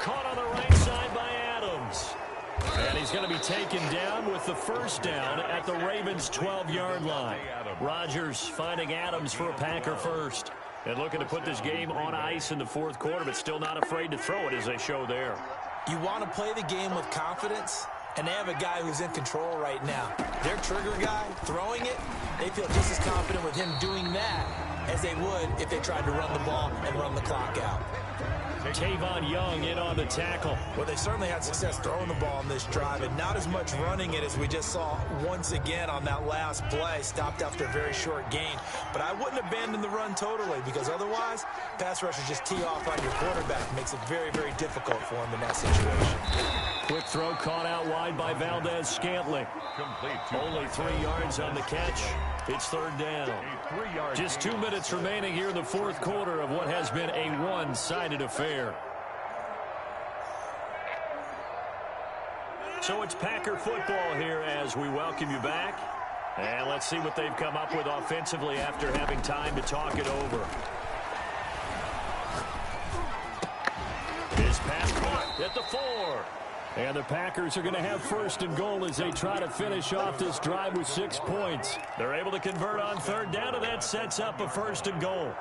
Speaker 3: Caught on the right side by Adams. And he's going to be taken down with the first down at the Ravens' 12-yard line. Rodgers finding Adams for a Packer first. And looking to put this game on ice in the 4th quarter, but still not afraid to throw it as they show there.
Speaker 5: You want to play the game with confidence, and they have a guy who's in control right now. Their trigger guy, throwing it, they feel just as confident with him doing that as they would if they tried to run the ball and run the clock out.
Speaker 3: Tavon Young in on the tackle.
Speaker 5: Well, they certainly had success throwing the ball on this drive and not as much running it as we just saw once again on that last play. Stopped after a very short gain. But I wouldn't abandon the run totally because otherwise, pass rushers just tee off on your quarterback. Makes it very, very difficult for him in that situation.
Speaker 3: Quick throw caught out wide by Valdez-Scantling. Only 3 yards on the catch. It's 3rd down. Just 2 minutes remaining here in the 4th quarter of what has been a one-sided affair. So it's Packer football here as we welcome you back. And let's see what they've come up with offensively after having time to talk it over. His pass caught at the 4. And the Packers are going to have 1st and goal as they try to finish off this drive with 6 points. They're able to convert on 3rd down, and that sets up a 1st and goal.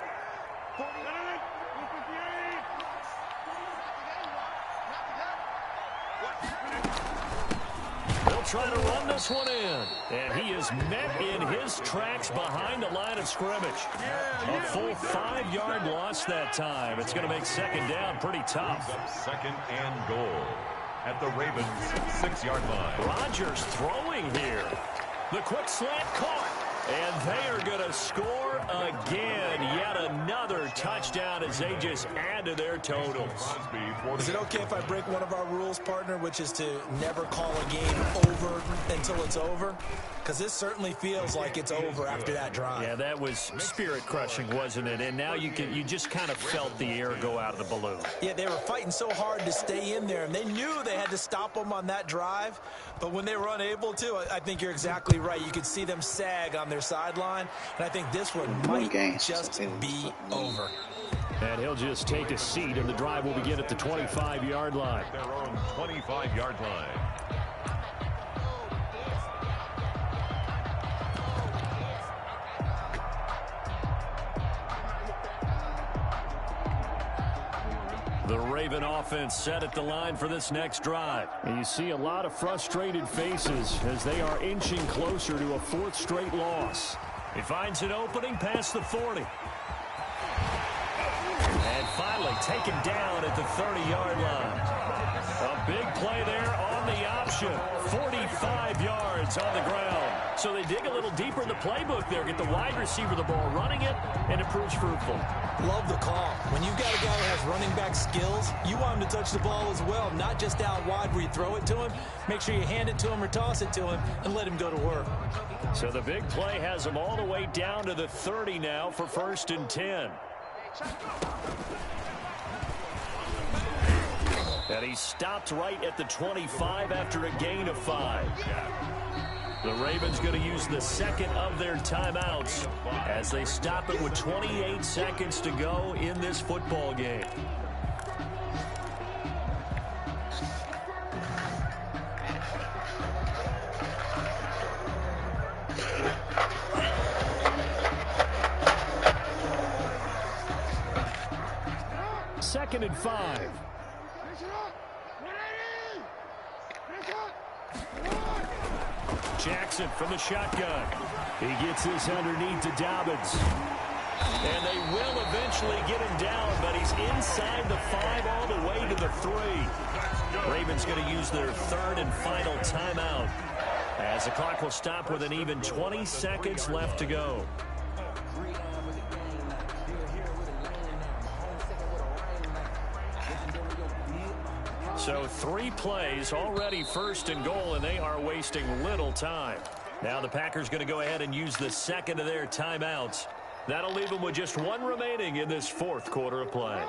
Speaker 3: They'll try to run this one in. And he is met in his tracks behind the line of scrimmage. A full 5-yard loss that time. It's going to make 2nd down pretty tough.
Speaker 4: 2nd and goal at the Ravens' 6-yard line.
Speaker 3: Rodgers throwing here. The quick slant caught. And they are going to score again. Yet another touchdown as they just add to their totals.
Speaker 5: Is it okay if I break one of our rules, partner, which is to never call a game over until it's over? Because this certainly feels like it's over after that drive.
Speaker 3: Yeah, that was spirit-crushing, wasn't it? And now you just kind of felt the air go out of the balloon.
Speaker 5: Yeah, they were fighting so hard to stay in there, and they knew they had to stop them on that drive. But when they were unable to, I think you're exactly right. You could see them sag on their sideline, and I think this one might just be over.
Speaker 3: And he'll just take a seat, and the drive will begin at the 25-yard line.
Speaker 4: Their own 25-yard line.
Speaker 3: The Raven offense set at the line for this next drive. And you see a lot of frustrated faces as they are inching closer to a 4th straight loss. He finds an opening past the 40. And finally taken down at the 30-yard line. A big play there on the option. 45 yards on the ground. So they dig a little deeper in the playbook there, get the wide receiver the ball, running it, and it proves fruitful.
Speaker 5: Love the call. When you've got a guy who has running back skills, you want him to touch the ball as well, not just out wide where you throw it to him. Make sure you hand it to him or toss it to him and let him go to work.
Speaker 3: So the big play has him all the way down to the 30 now for 1st and 10. And he stopped right at the 25 after a gain of 5. The Ravens going to use the second of their timeouts as they stop it with 28 seconds to go in this football game. Second and 5. Jackson from the shotgun. He gets this underneath to Dobbins. And they will eventually get him down, but he's inside the 5 all the way to the 3. Ravens going to use their 3rd and final timeout as the clock will stop with an even 20 seconds left to go. So 3 plays, already 1st and goal, and they are wasting little time. Now the Packers going to go ahead and use the second of their timeouts. That'll leave them with just 1 remaining in this 4th quarter of play.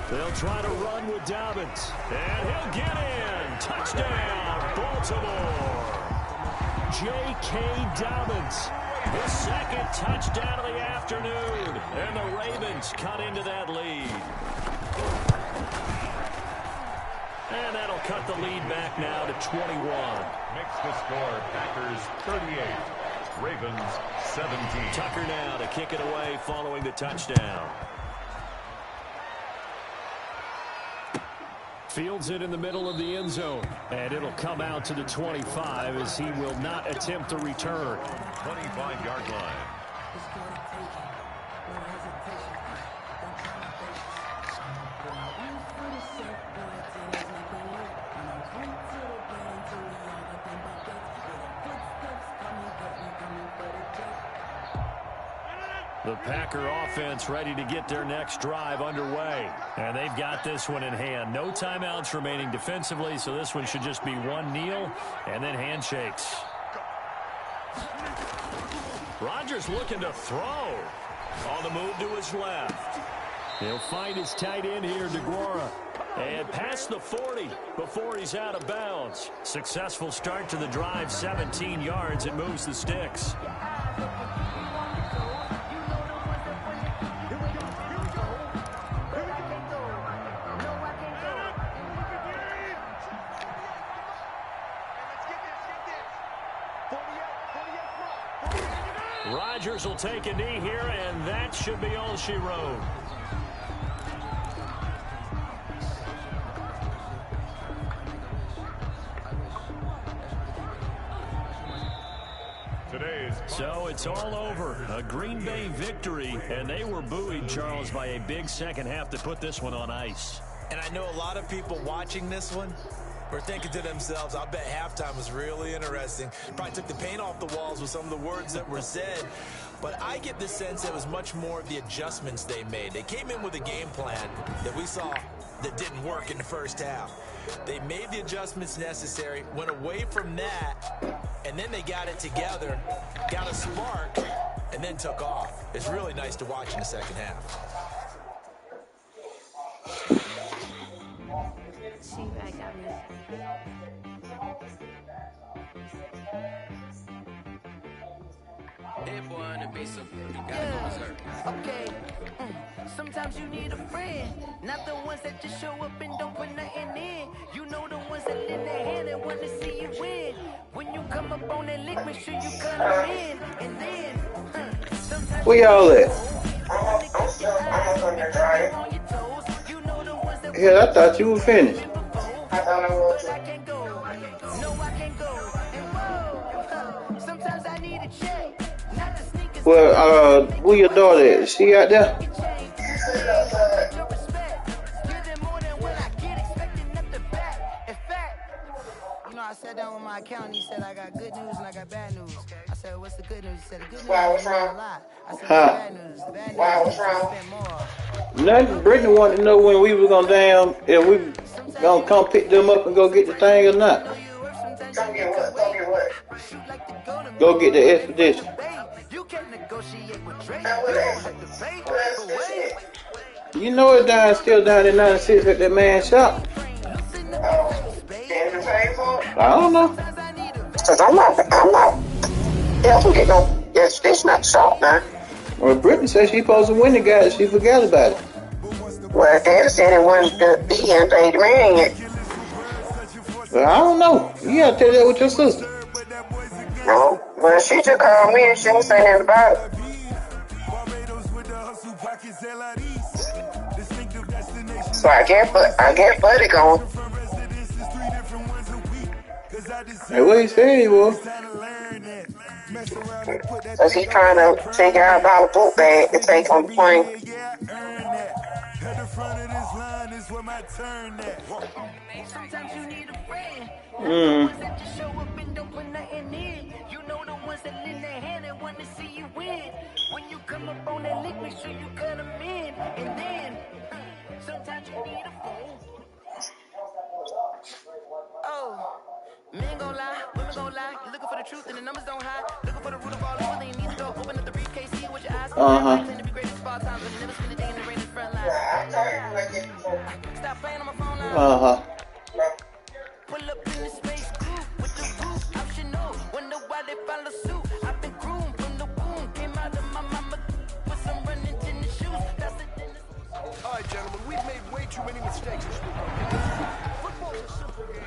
Speaker 3: They'll try to run with Dobbins, and he'll get in. Touchdown, Baltimore. J.K. Dobbins. His 2nd touchdown of the afternoon, and the Ravens cut into that lead. And that'll cut the lead back now to 21.
Speaker 4: Makes the score Packers 38, Ravens 17.
Speaker 3: Tucker now to kick it away following the touchdown. Fields it in the middle of the end zone, and it'll come out to the 25 as he will not attempt to return.
Speaker 4: 25-yard line.
Speaker 3: The Packer offense ready to get their next drive underway. And they've got this one in hand. No timeouts remaining defensively, so this one should just be one kneel and then handshakes. Rodgers looking to throw. On the move to his left. He'll find his tight end here, DeGuara. And past the 40 before he's out of bounds. Successful start to the drive, 17 yards. It moves the sticks. Rodgers will take a knee here, and that should be all she wrote. So it's all over. A Green Bay victory, and they were buoyed, Charles, by a big second half to put this one on ice.
Speaker 5: And I know a lot of people watching this one were thinking to themselves, I bet halftime was really interesting. Probably took the paint off the walls with some of the words that were said. But I get the sense it was much more of the adjustments they made. They came in with a game plan that we saw that didn't work in the first half. They made the adjustments necessary, went away from that, and then they got it together, got a spark, and then took off. It's really nice to watch in the second half.
Speaker 7: Okay. Sometimes you need a friend, not the ones that just show up and don't put nothing in. You know the ones that lend their hand and want to see you win. When you come up on that lick, make sure you cut them in. And then, sometimes
Speaker 6: where y'all at? Yeah, I thought you were finished.
Speaker 7: I can't go. No, I can't go. And whoa, sometimes I need a check. Not the sneakers.
Speaker 6: Well, where your daughter at? Is she out there?
Speaker 7: know, I sat down with my accountant. He said I got good news and I got bad news. I said, what's the good news? He said, the good news
Speaker 1: Why,
Speaker 7: is
Speaker 1: what's
Speaker 7: you made a
Speaker 1: wrong?
Speaker 7: lot. I said, what's the
Speaker 6: Huh?
Speaker 7: bad news? The bad
Speaker 1: Why,
Speaker 7: news
Speaker 1: what's
Speaker 7: is you
Speaker 1: wrong?
Speaker 7: spent more.
Speaker 6: Nothing. Brittany wanted to know when we was gonna if we gonna come pick them up and go get the thing or not.
Speaker 1: Come get what? Go get what?
Speaker 6: Go get the expedition.
Speaker 7: You can't negotiate with Drake.
Speaker 1: Now,
Speaker 7: You
Speaker 1: what
Speaker 7: don't
Speaker 1: else?
Speaker 7: have to pay
Speaker 1: What else
Speaker 7: for
Speaker 1: this
Speaker 7: wait.
Speaker 1: shit?
Speaker 6: You know it's still down in 96 at that man's shop.
Speaker 1: Oh, can't even pay for it?
Speaker 6: I don't know.
Speaker 1: Because I'm not helping get no expedition at the shop now.
Speaker 6: Well, Brittany said she supposed to win the guy. She forgot about it.
Speaker 1: Well, Daddy said it wasn't the end paid the man yet.
Speaker 6: But I don't know. You gotta tell that with your sister.
Speaker 1: No. Well, she just called me and she didn't say nothing about it. So I guess Buddy gone.
Speaker 6: Hey, what he said he was.
Speaker 1: Because he's trying to figure out about a book bag to take on the plane.
Speaker 7: Sometimes you need a friend. Not the ones that just show up and don't put nothing in. You know the ones that lend their hand and want to see you win. When you come up on that lick, make sure you cut them in. And then, sometimes you need a phone. Oh, men gon' lie, women gon' lie. You're looking for the truth and the numbers don't hide. Looking for the root of all evil, then you need to go open up the briefcase, see it with your eyes. Claim to be great at small times, but never spend a day in the rain in the front line. Stop playing on my phone now. Pull up in the space coupe with the roof optional. Wonder why they follow suit. I've been groomed from the womb. Came out of my mama with some running tennis shoes. That's the tennis.
Speaker 2: All right, gentlemen, we've made way too many mistakes. Football's a simple game.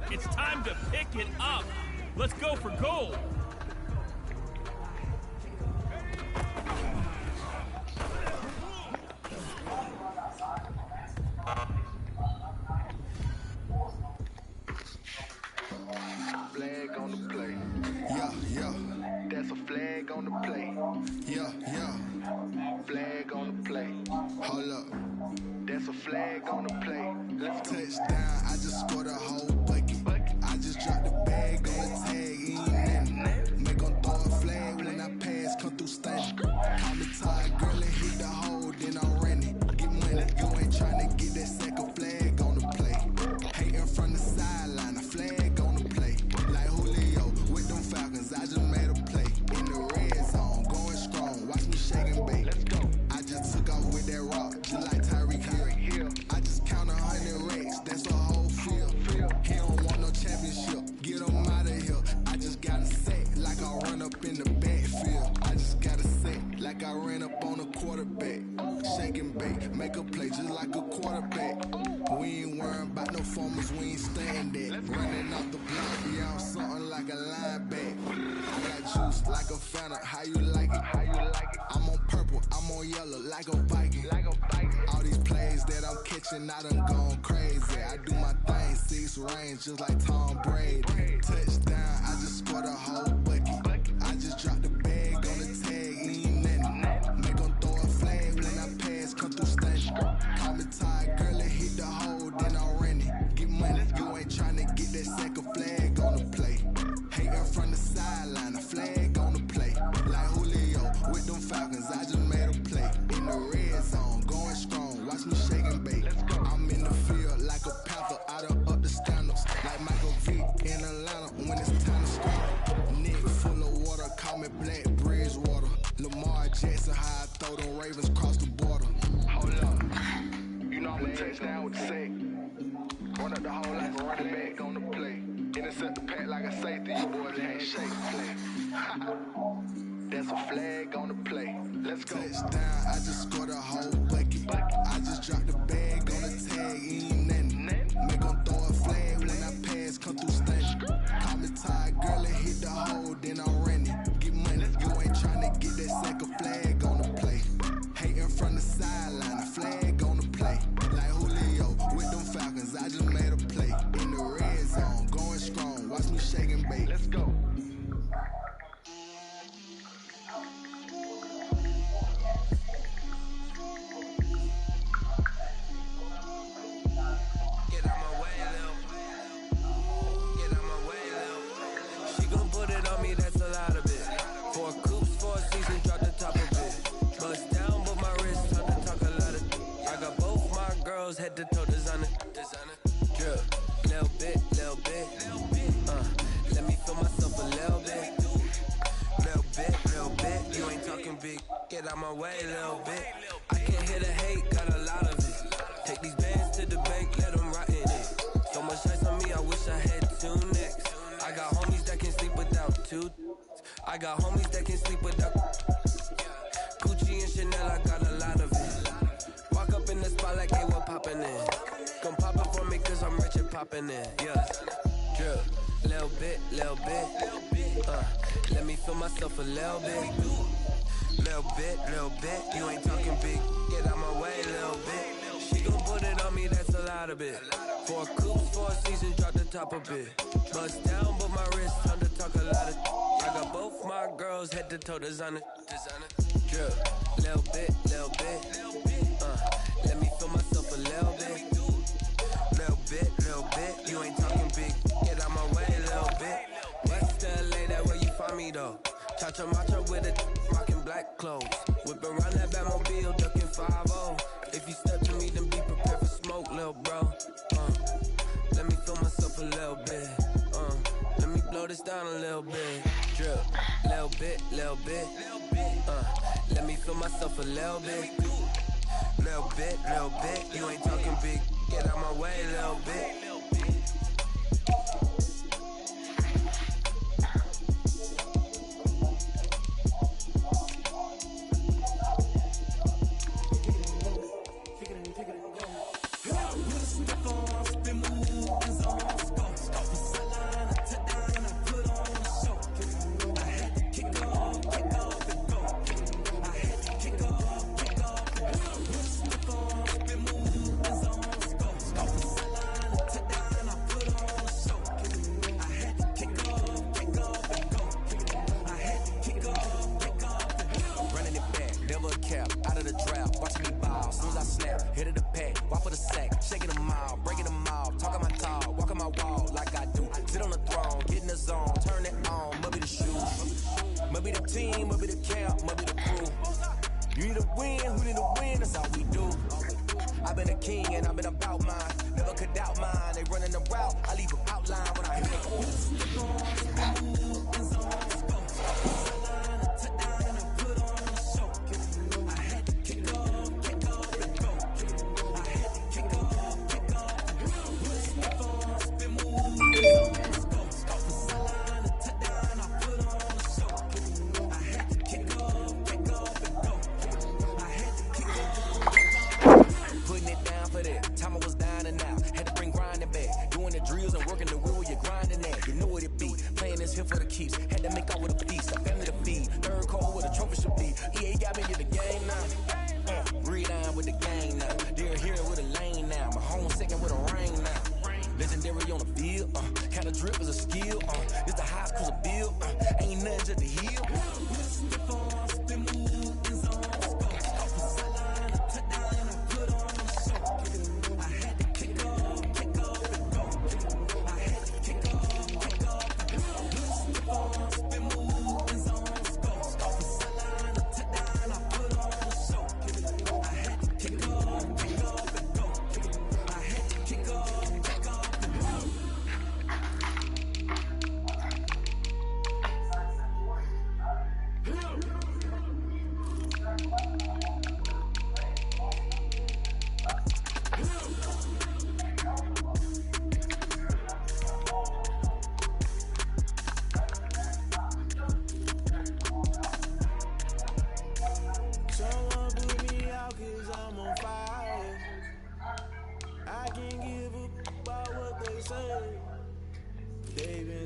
Speaker 3: It's time to pick it up. Let's go for gold.
Speaker 2: Flag on the play. Yeah, yeah. That's a flag on the play. Yeah, yeah. Flag on the play. Hold up. That's a flag on the play. Let's touchdown. I just scored a whole bucket. I just dropped the bag on the tag. Ain't nothing. Make 'em throw a flag when I pass. Come through stunning. Call me Todd, girl, and hit the hole. Then I'm running. Get money. You ain't trying to get that second flag on the play. Hating from the sideline. A flag on the play. Like Julio with them Falcons. I just made a play. In the red zone. Going strong. Watch me shake and bake. Let's go. I just took off with that rock. Just like Tyreek Hill. I just count like I ran up on a quarterback. Shake and bake, make a play just like a quarterback. We ain't worrying about no formers, we ain't staying there. Running off the block, yeah, I'm something like a linebacker. I got juice like a Fanta, how you like it? I'm on purple, I'm on yellow, like a Viking. All these plays that I'm catching, I done gone crazy. I do my thing, 6 range, just like Tom Brady. Touchdown, I just scored a whole bucket. I just dropped the bag on the tag, ain't nothing. Make 'em throw a flag when I pass, come through stunning. Call me tired, girl, it hit the hole, then I ran it. Get money, you ain't tryna get that second flag on the play. Hating from the sideline, a flag on the play. Like Julio with them Falcons, I just made a play. In the red zone, going strong, watch me shake and bake. I'm in the field like a panther, I done up the standards. Like Michael Vick in Atlanta when it's time to scream. Neck full of water, call me Black Bridgewater. Lamar Jackson, how I throw them Ravens cross the border. Hold up, you know I'm a touchdown with the sack. Run up the hole like a running back on the play. Intercept the pack like a safety, you boys can't shake play. That's a flag on the play. Let's go. Touchdown, I just scored a whole bucket. I just dropped the bag on the tag, ain't nothing. Make 'em throw a flag when I pass, come through stunning. Call me tired, girl, it hit the hole, then I ran it. Get money, you ain't tryna get that second flag on the play. Hating from the sideline, a flag on the play. Like Julio with them Falcons, I just made a play. In the red zone, going strong, watch me shake and bake. Let's go.
Speaker 7: Get out my way, Lil. Get out my way, Lil. She gon' put it on me, that's a lot of it. 4 coops, 4 seasons, drop the top of it. Bust down, but my wrist, time to talk a lot of. I got both my girls, head to toe, designer. Drip, little bit. Let me feel myself a little bit. Little bit. You ain't talking big. Get out my way, little bit. I can't hear the hate, got a lot of it. Take these bands to the bank, let them rot in it. So much ice on me, I wish I had 2 necks. I got homies that can sleep without 2. I got homies that can sleep without Gucci and Chanel, I got a lot of it. Walk up in the spot like they were popping in. Come pop it for me cause I'm rich and popping in. Yeah, drip, little bit. Let me feel myself a little bit. Little bit. You ain't talking big. Get out my way, little bit. She gon' put it on me, that's a lot of it. 4 coops, 4 seasons, drop the top of it. Bust down, but my wrist, time to talk a lot of. I got both my girls, head to toe, designer. Drip, little bit. Let me feel myself a little bit. Little bit. You ain't talking big. Get out my way, little bit. West LA, that where you find me though. Cha-cha matcha with a rockin' black clothes. Whip around that Batmobile, ducking 5-0. If you step to me, then be prepared for smoke, lil' bro. Let me feel myself a little bit. Let me blow this down a little bit. Drip, little bit. Let me feel myself a little bit. Little bit. You ain't talking big. Get out my way, little bit.
Speaker 2: official beat. EA got me in the game now. Breathe on with the gang now. They're here with a lane now. My home second with a ring now. Legendary on the field. Kinda drip is a skill. It's the highest cruise a bill. Ain't nothing just the hill.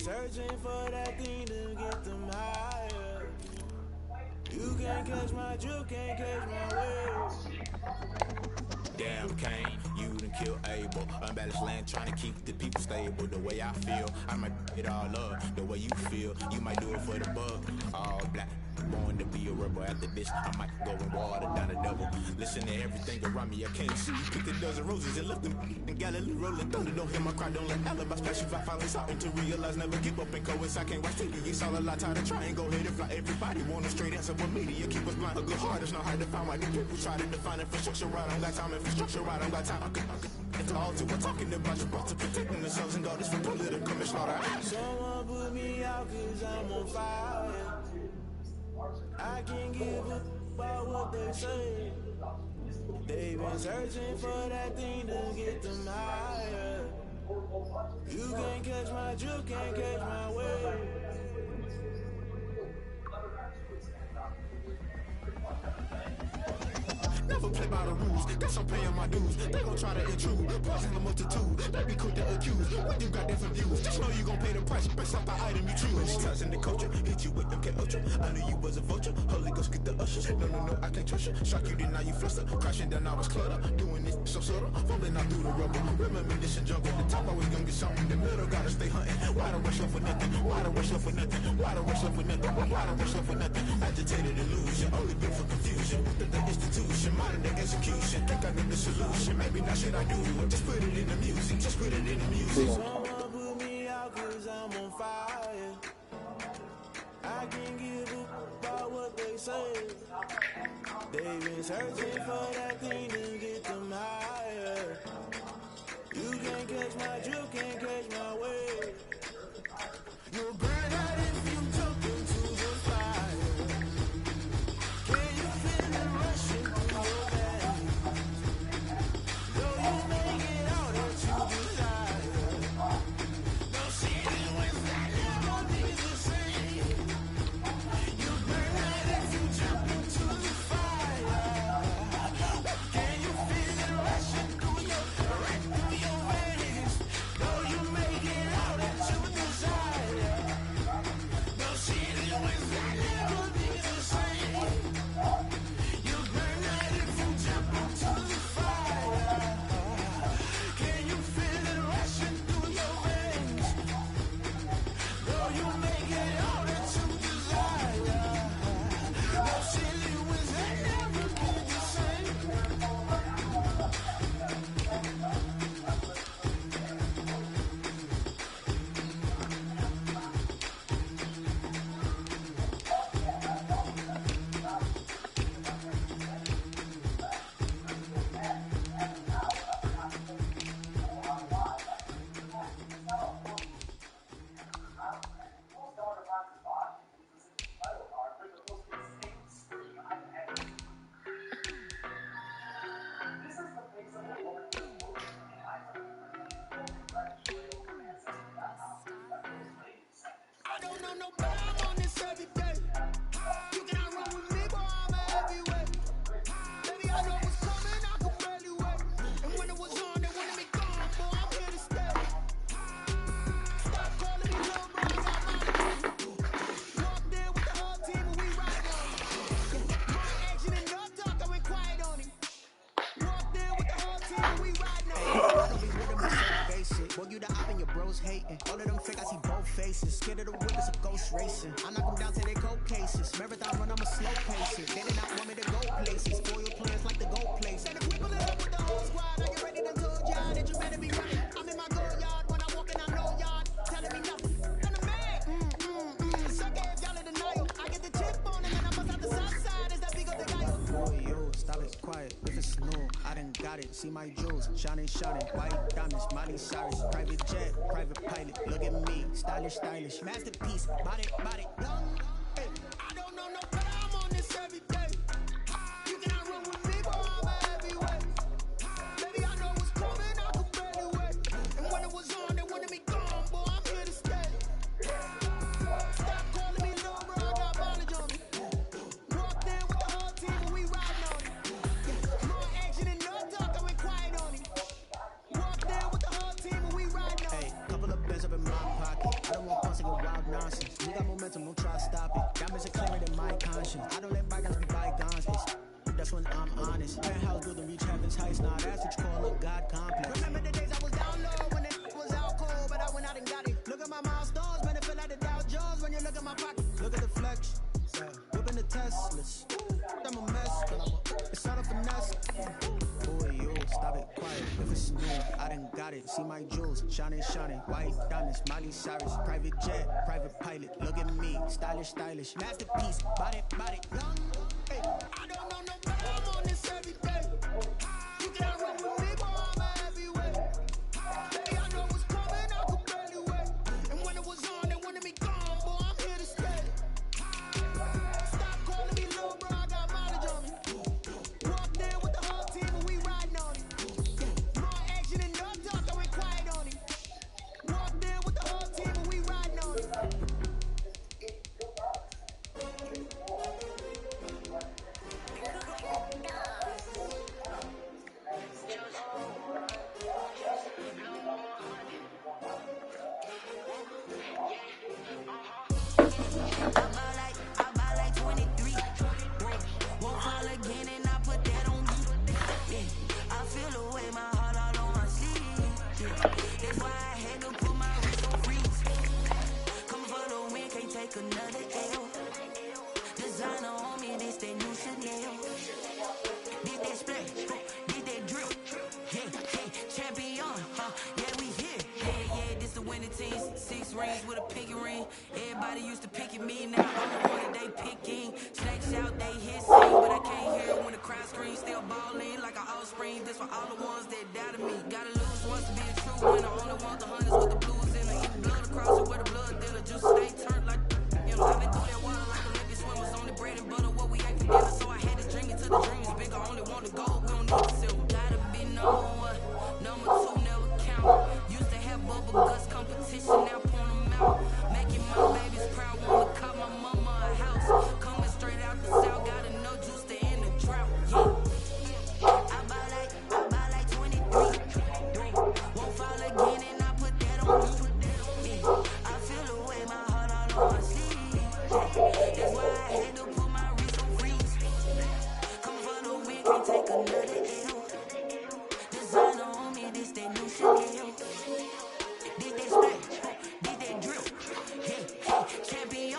Speaker 8: Searching for that thing to get them higher. You can't catch my juke, can't catch my wave.
Speaker 5: Damn, Kane, you done killed Abel. Unbalanced land, trying to keep the people stable. The way I feel, I might it all up. The way you feel, you might do it for the bug. All black, born to be a rebel. After this, I might go and water down the double. Listen to everything around me, I can't see. Pick a dozen roses and lift them. And Galilee rolling thunder, don't hear my cry, don't let alibis flash. If I finally starting to realize, never give up and coincide. Can't watch TV, it's all a lot, tired of trying. Go ahead and fly. Everybody want a straight answer, but media keep us blind. A good heart is not hard to find. Why these people try to define infrastructure right? I don't got time, infrastructure right, I don't got time. I could all to we're talking about your brother, protecting the sons and daughters from political slaughter.
Speaker 8: Someone put me out cause I'm on fire. I can't give a about what they say. They've been searching for that thing to get them higher. You can't catch my juke, can't catch my wave.
Speaker 5: Never play by the rules, guess I'm paying my dues. They gon' try to intrude, poison the multitude. They be quick to accuse, what you got different views. Just know you gon' pay the price, based off the item you choose. Touching the culture, hit you with the K-Ultra. I knew you was a vulture, Holy Ghost get the ushers. No, I can't trust you. Shock you, then now you fluster. Crashing down, I was cluttered. Doing this so subtle, falling out through the rubble. Remember this and jungle, the top always gonna get something. The middle gotta stay hunting. Why the rush up for nothing? Why the rush up for nothing? Why the rush up for nothing? Why the rush up for nothing? Agitated illusion, only built for confusion. The institution, modern day execution. Think I know the solution. Maybe not shit I do. Just put it in the music. Just put it in the music.
Speaker 8: Someone put me out cause I'm on fire. I can't give a about what they say. They've been searching for that thing to get them higher. You can't catch my juke, can't catch my wave. You'll burn out if you jump into the fire. Can you feel it rushing through your veins? Though you make it out that you desire. No shit when that never be the same. You burn out if you jump into the fire. Can you feel it rushing through your veins? Though you make it out that you desire.
Speaker 9: slow paces. They did not want me to go places. Spoil plans like the gold place. And if we pull it up with the whole squad, I get ready to told y'all that you better be ready. I'm in my go yard when I walk in, I know y'all telling me nothing. I'm the man. Suck ass, y'all in denial. I get the chip on and then I bust out the south side. Is that big of the guy? Boy, yo, stop it, quiet. If it's new, I done got it. See my jewels, shining, shining. White diamonds, Miley Cyrus. Private jet, private pilot. Look at me, stylish, stylish. Masterpiece, body, body. Hey, I don't know no better. I'm on this every day. You cannot run with me, boy, I'm a heavyweight. Baby, I know what's coming, I can barely wait. And when it was on, they wanted me gone, boy, I'm here to stay. Stop calling me little bro, I got mileage on me. Walked in with the whole team and we riding on it. More action and no talk, I went quiet on it. Walked in with the whole team and we riding on it. Hey, couple of bands up in my pocket. I don't want punch to get wild nonsense. We got momentum, don't try to stop it. Diamonds are clearer than my conscience. I don't let bygones be bygones, bitch. That's when I'm honest. Penthouse building, reach heaven's heights. Now that's what you call a God complex. Remember the days I was down low when it was out cold, but I went out and got it. Look at my milestones, man, it feel like the Dow Jones when you look at my pocket. Look at the flex, whipping the Teslas. I'm a mess, it's not a finesse. Boy, yo, stop it, quiet. If it's new, I done got it. See my jewels, shining, shining. White diamonds, Miley Cyrus. Private jet, private pilot. Look at me, stylish, stylish. Masterpiece, body, body. Hey, I don't know no better. I'm on this every day. You cannot run with me, boy, I'm a heavyweight. Baby, I know what's coming, I could barely wait. And when it was on, they wanted me gone, boy, I'm here to stay. Stop calling me little bro, I got mileage on me. Walked in with the whole team and we riding on it. More action and no talk, I went quiet on it. Walked in with the whole team and we riding on it.
Speaker 7: I buy like 23. Won't fall again and I put that on me. Yeah. I feel the way my heart all on my sleeve. Yeah. That's why I had to put my wrist on freeze. Come for the win, can't take another L. Designer on me, this that new Chanel. Did that splash, did that drip. Yeah, champion, yeah, we here. Yeah, this the winning team. 6 rings with a pinky ring. Everybody used to pick at me, now I'm the one that they picking. Snakes out, they hit sing, but I can't hear it when the crowd screams. Still balling like an offspring. This for all the ones that doubted me. Gotta lose once to be a true winner. Only want the hunters with the blues in it. Eat blood across it where the blood dealer just stay turned like. You know, I've been through that water like Olympic swimmers. Only bread and butter, what we ate for dinner. So I had to dream it till the dream is bigger. Only want the gold, we don't need the silver. Gotta be number 1, number 2 never count. Used to have bubble guts competition, now point them out. Making my babies proud, wanna cut my mama a house. Coming straight out the south, gotta know juice to end the drought. Yeah. I buy like 23. Won't fall again and I put that on me. Yeah. I feel the way my heart all on my sleeve. That's why I had to put my wrist on freeze. Come for the win, can't take another L. Designer on me, this that new Chanel. Did that splash, did that drip. Yeah, champion,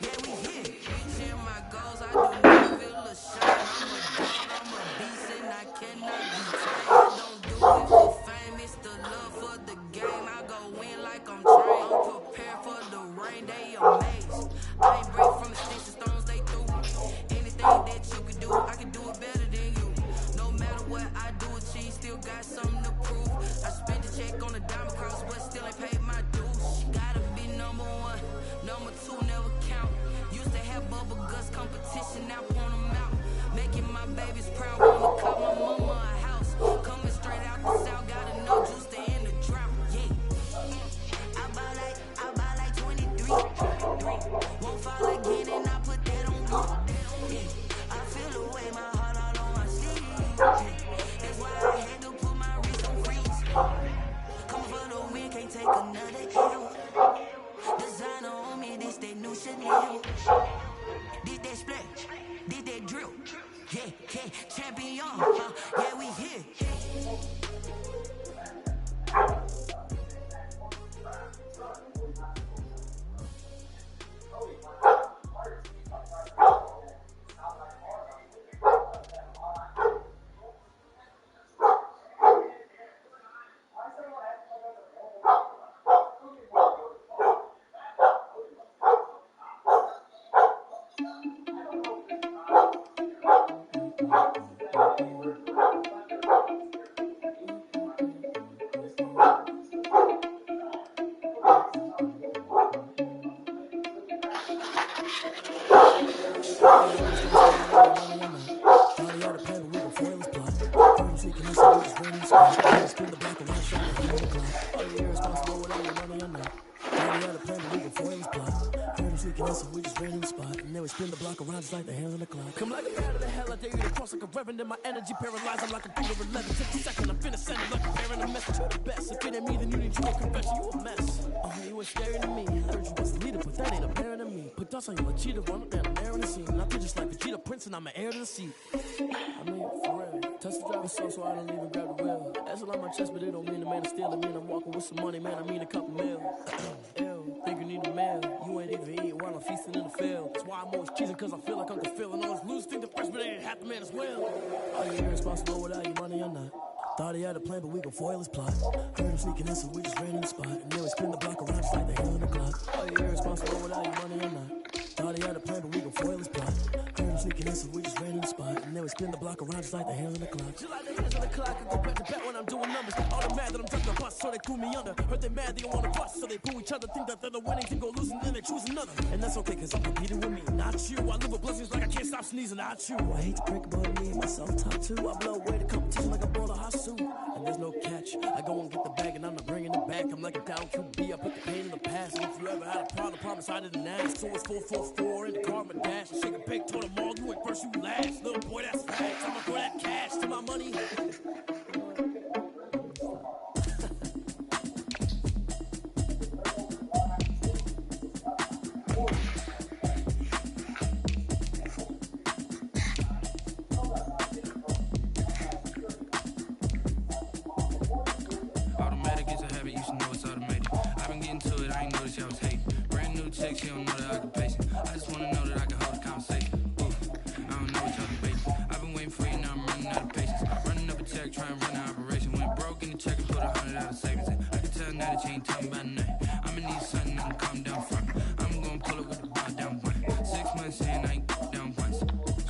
Speaker 7: yeah, we here. Reaching my goals, I do not feel ashamed. I'm a dog, I'm a beast, and I cannot be tamed. I don't do it for fame, it's the love for the game. I go in like I'm trained. I'm prepared for the rain, they amazed. I ain't break from the sticks and stones they threw. Anything that you can do, I can do it better than you. No matter what I do, achieve, still got something to prove. I spent a check on the diamond cross, but still ain't paid my dues. Gotta be number 1, number 2 never count. Used to have bubble guts competition, now point them out. Making my babies proud, wanna cut my mama a house. Coming straight out the south, gotta know juice to end the drought. Yeah. I buy like 23. Won't fall again and I put that on me. Yeah. I feel the way my heart all on my sleeve. Yeah. That's why I had to put my wrist on freeze. Come for the win, can't take another L. Designer on me, this that new Chanel. Did that splash, did that drip. Yeah, champion, yeah, we here.
Speaker 9: just like the hands on the clock. Come like a bat of the hell, I dare you to cross like a reverend in my energy paralyzed. I'm like a beat of 11. Take a second, I'm finna send it like a bear in a message. You're the best. If it ain't me, then you need you a confession. You a mess. Oh, you ain't staring at me. I heard you was the leader, but that ain't apparent to me. Put dust on you, a cheater, run up down the air in the scene. And I feel just like Vegeta Prince, and I'm an heir to the seat. I mean, for real. Touch the driver's seat, so I don't even grab the wheel. That's on my chest, but it don't mean the man is stealing. Mean I'm walking with some money, man. I mean a couple mil. Ew, think you need a mail. You ain't even eating while I'm feasting in the field. That's why I'm always cheesing, cause I feel like I'm the fill. And all those losers think the freshman ain't half the man as well. Are you irresponsible without your money or not? Thought he had a plan, but we gon' foil his plot. Heard him sneaking in, so we just ran in the spot. And then we spin the block around just like the hell in the clock. Are you irresponsible without your money or not? Thought he had a plan, but we gon' foil his plot. Heard him sneaking in, so we just ran in the spot. And then we spin the block around just like the hell in the clock. Just like the hands on the clock, I go back to back when I'm doing numbers. All they mad that I'm ducking the bus, so they threw me under. Heard they mad, they don't wanna bust, so they pull each other. Think that they're the winning team, go losing, then they choose another. And that's okay, cause I'm competing with me, not you. I live with blessings like I can't stop sneezing, not you. I hate to break but me, myself top two. I blow away the competition like I bought a hot suit. And there's no catch, I go and get the bag and I'm not bringing it back. I'm like a down QB, I put the pain in the past. And if you ever had a problem, promise I didn't ask. So it's 444 in the car, my dash. Shake a big, told them all, you went first, you last. Little boy, that's facts. I'm a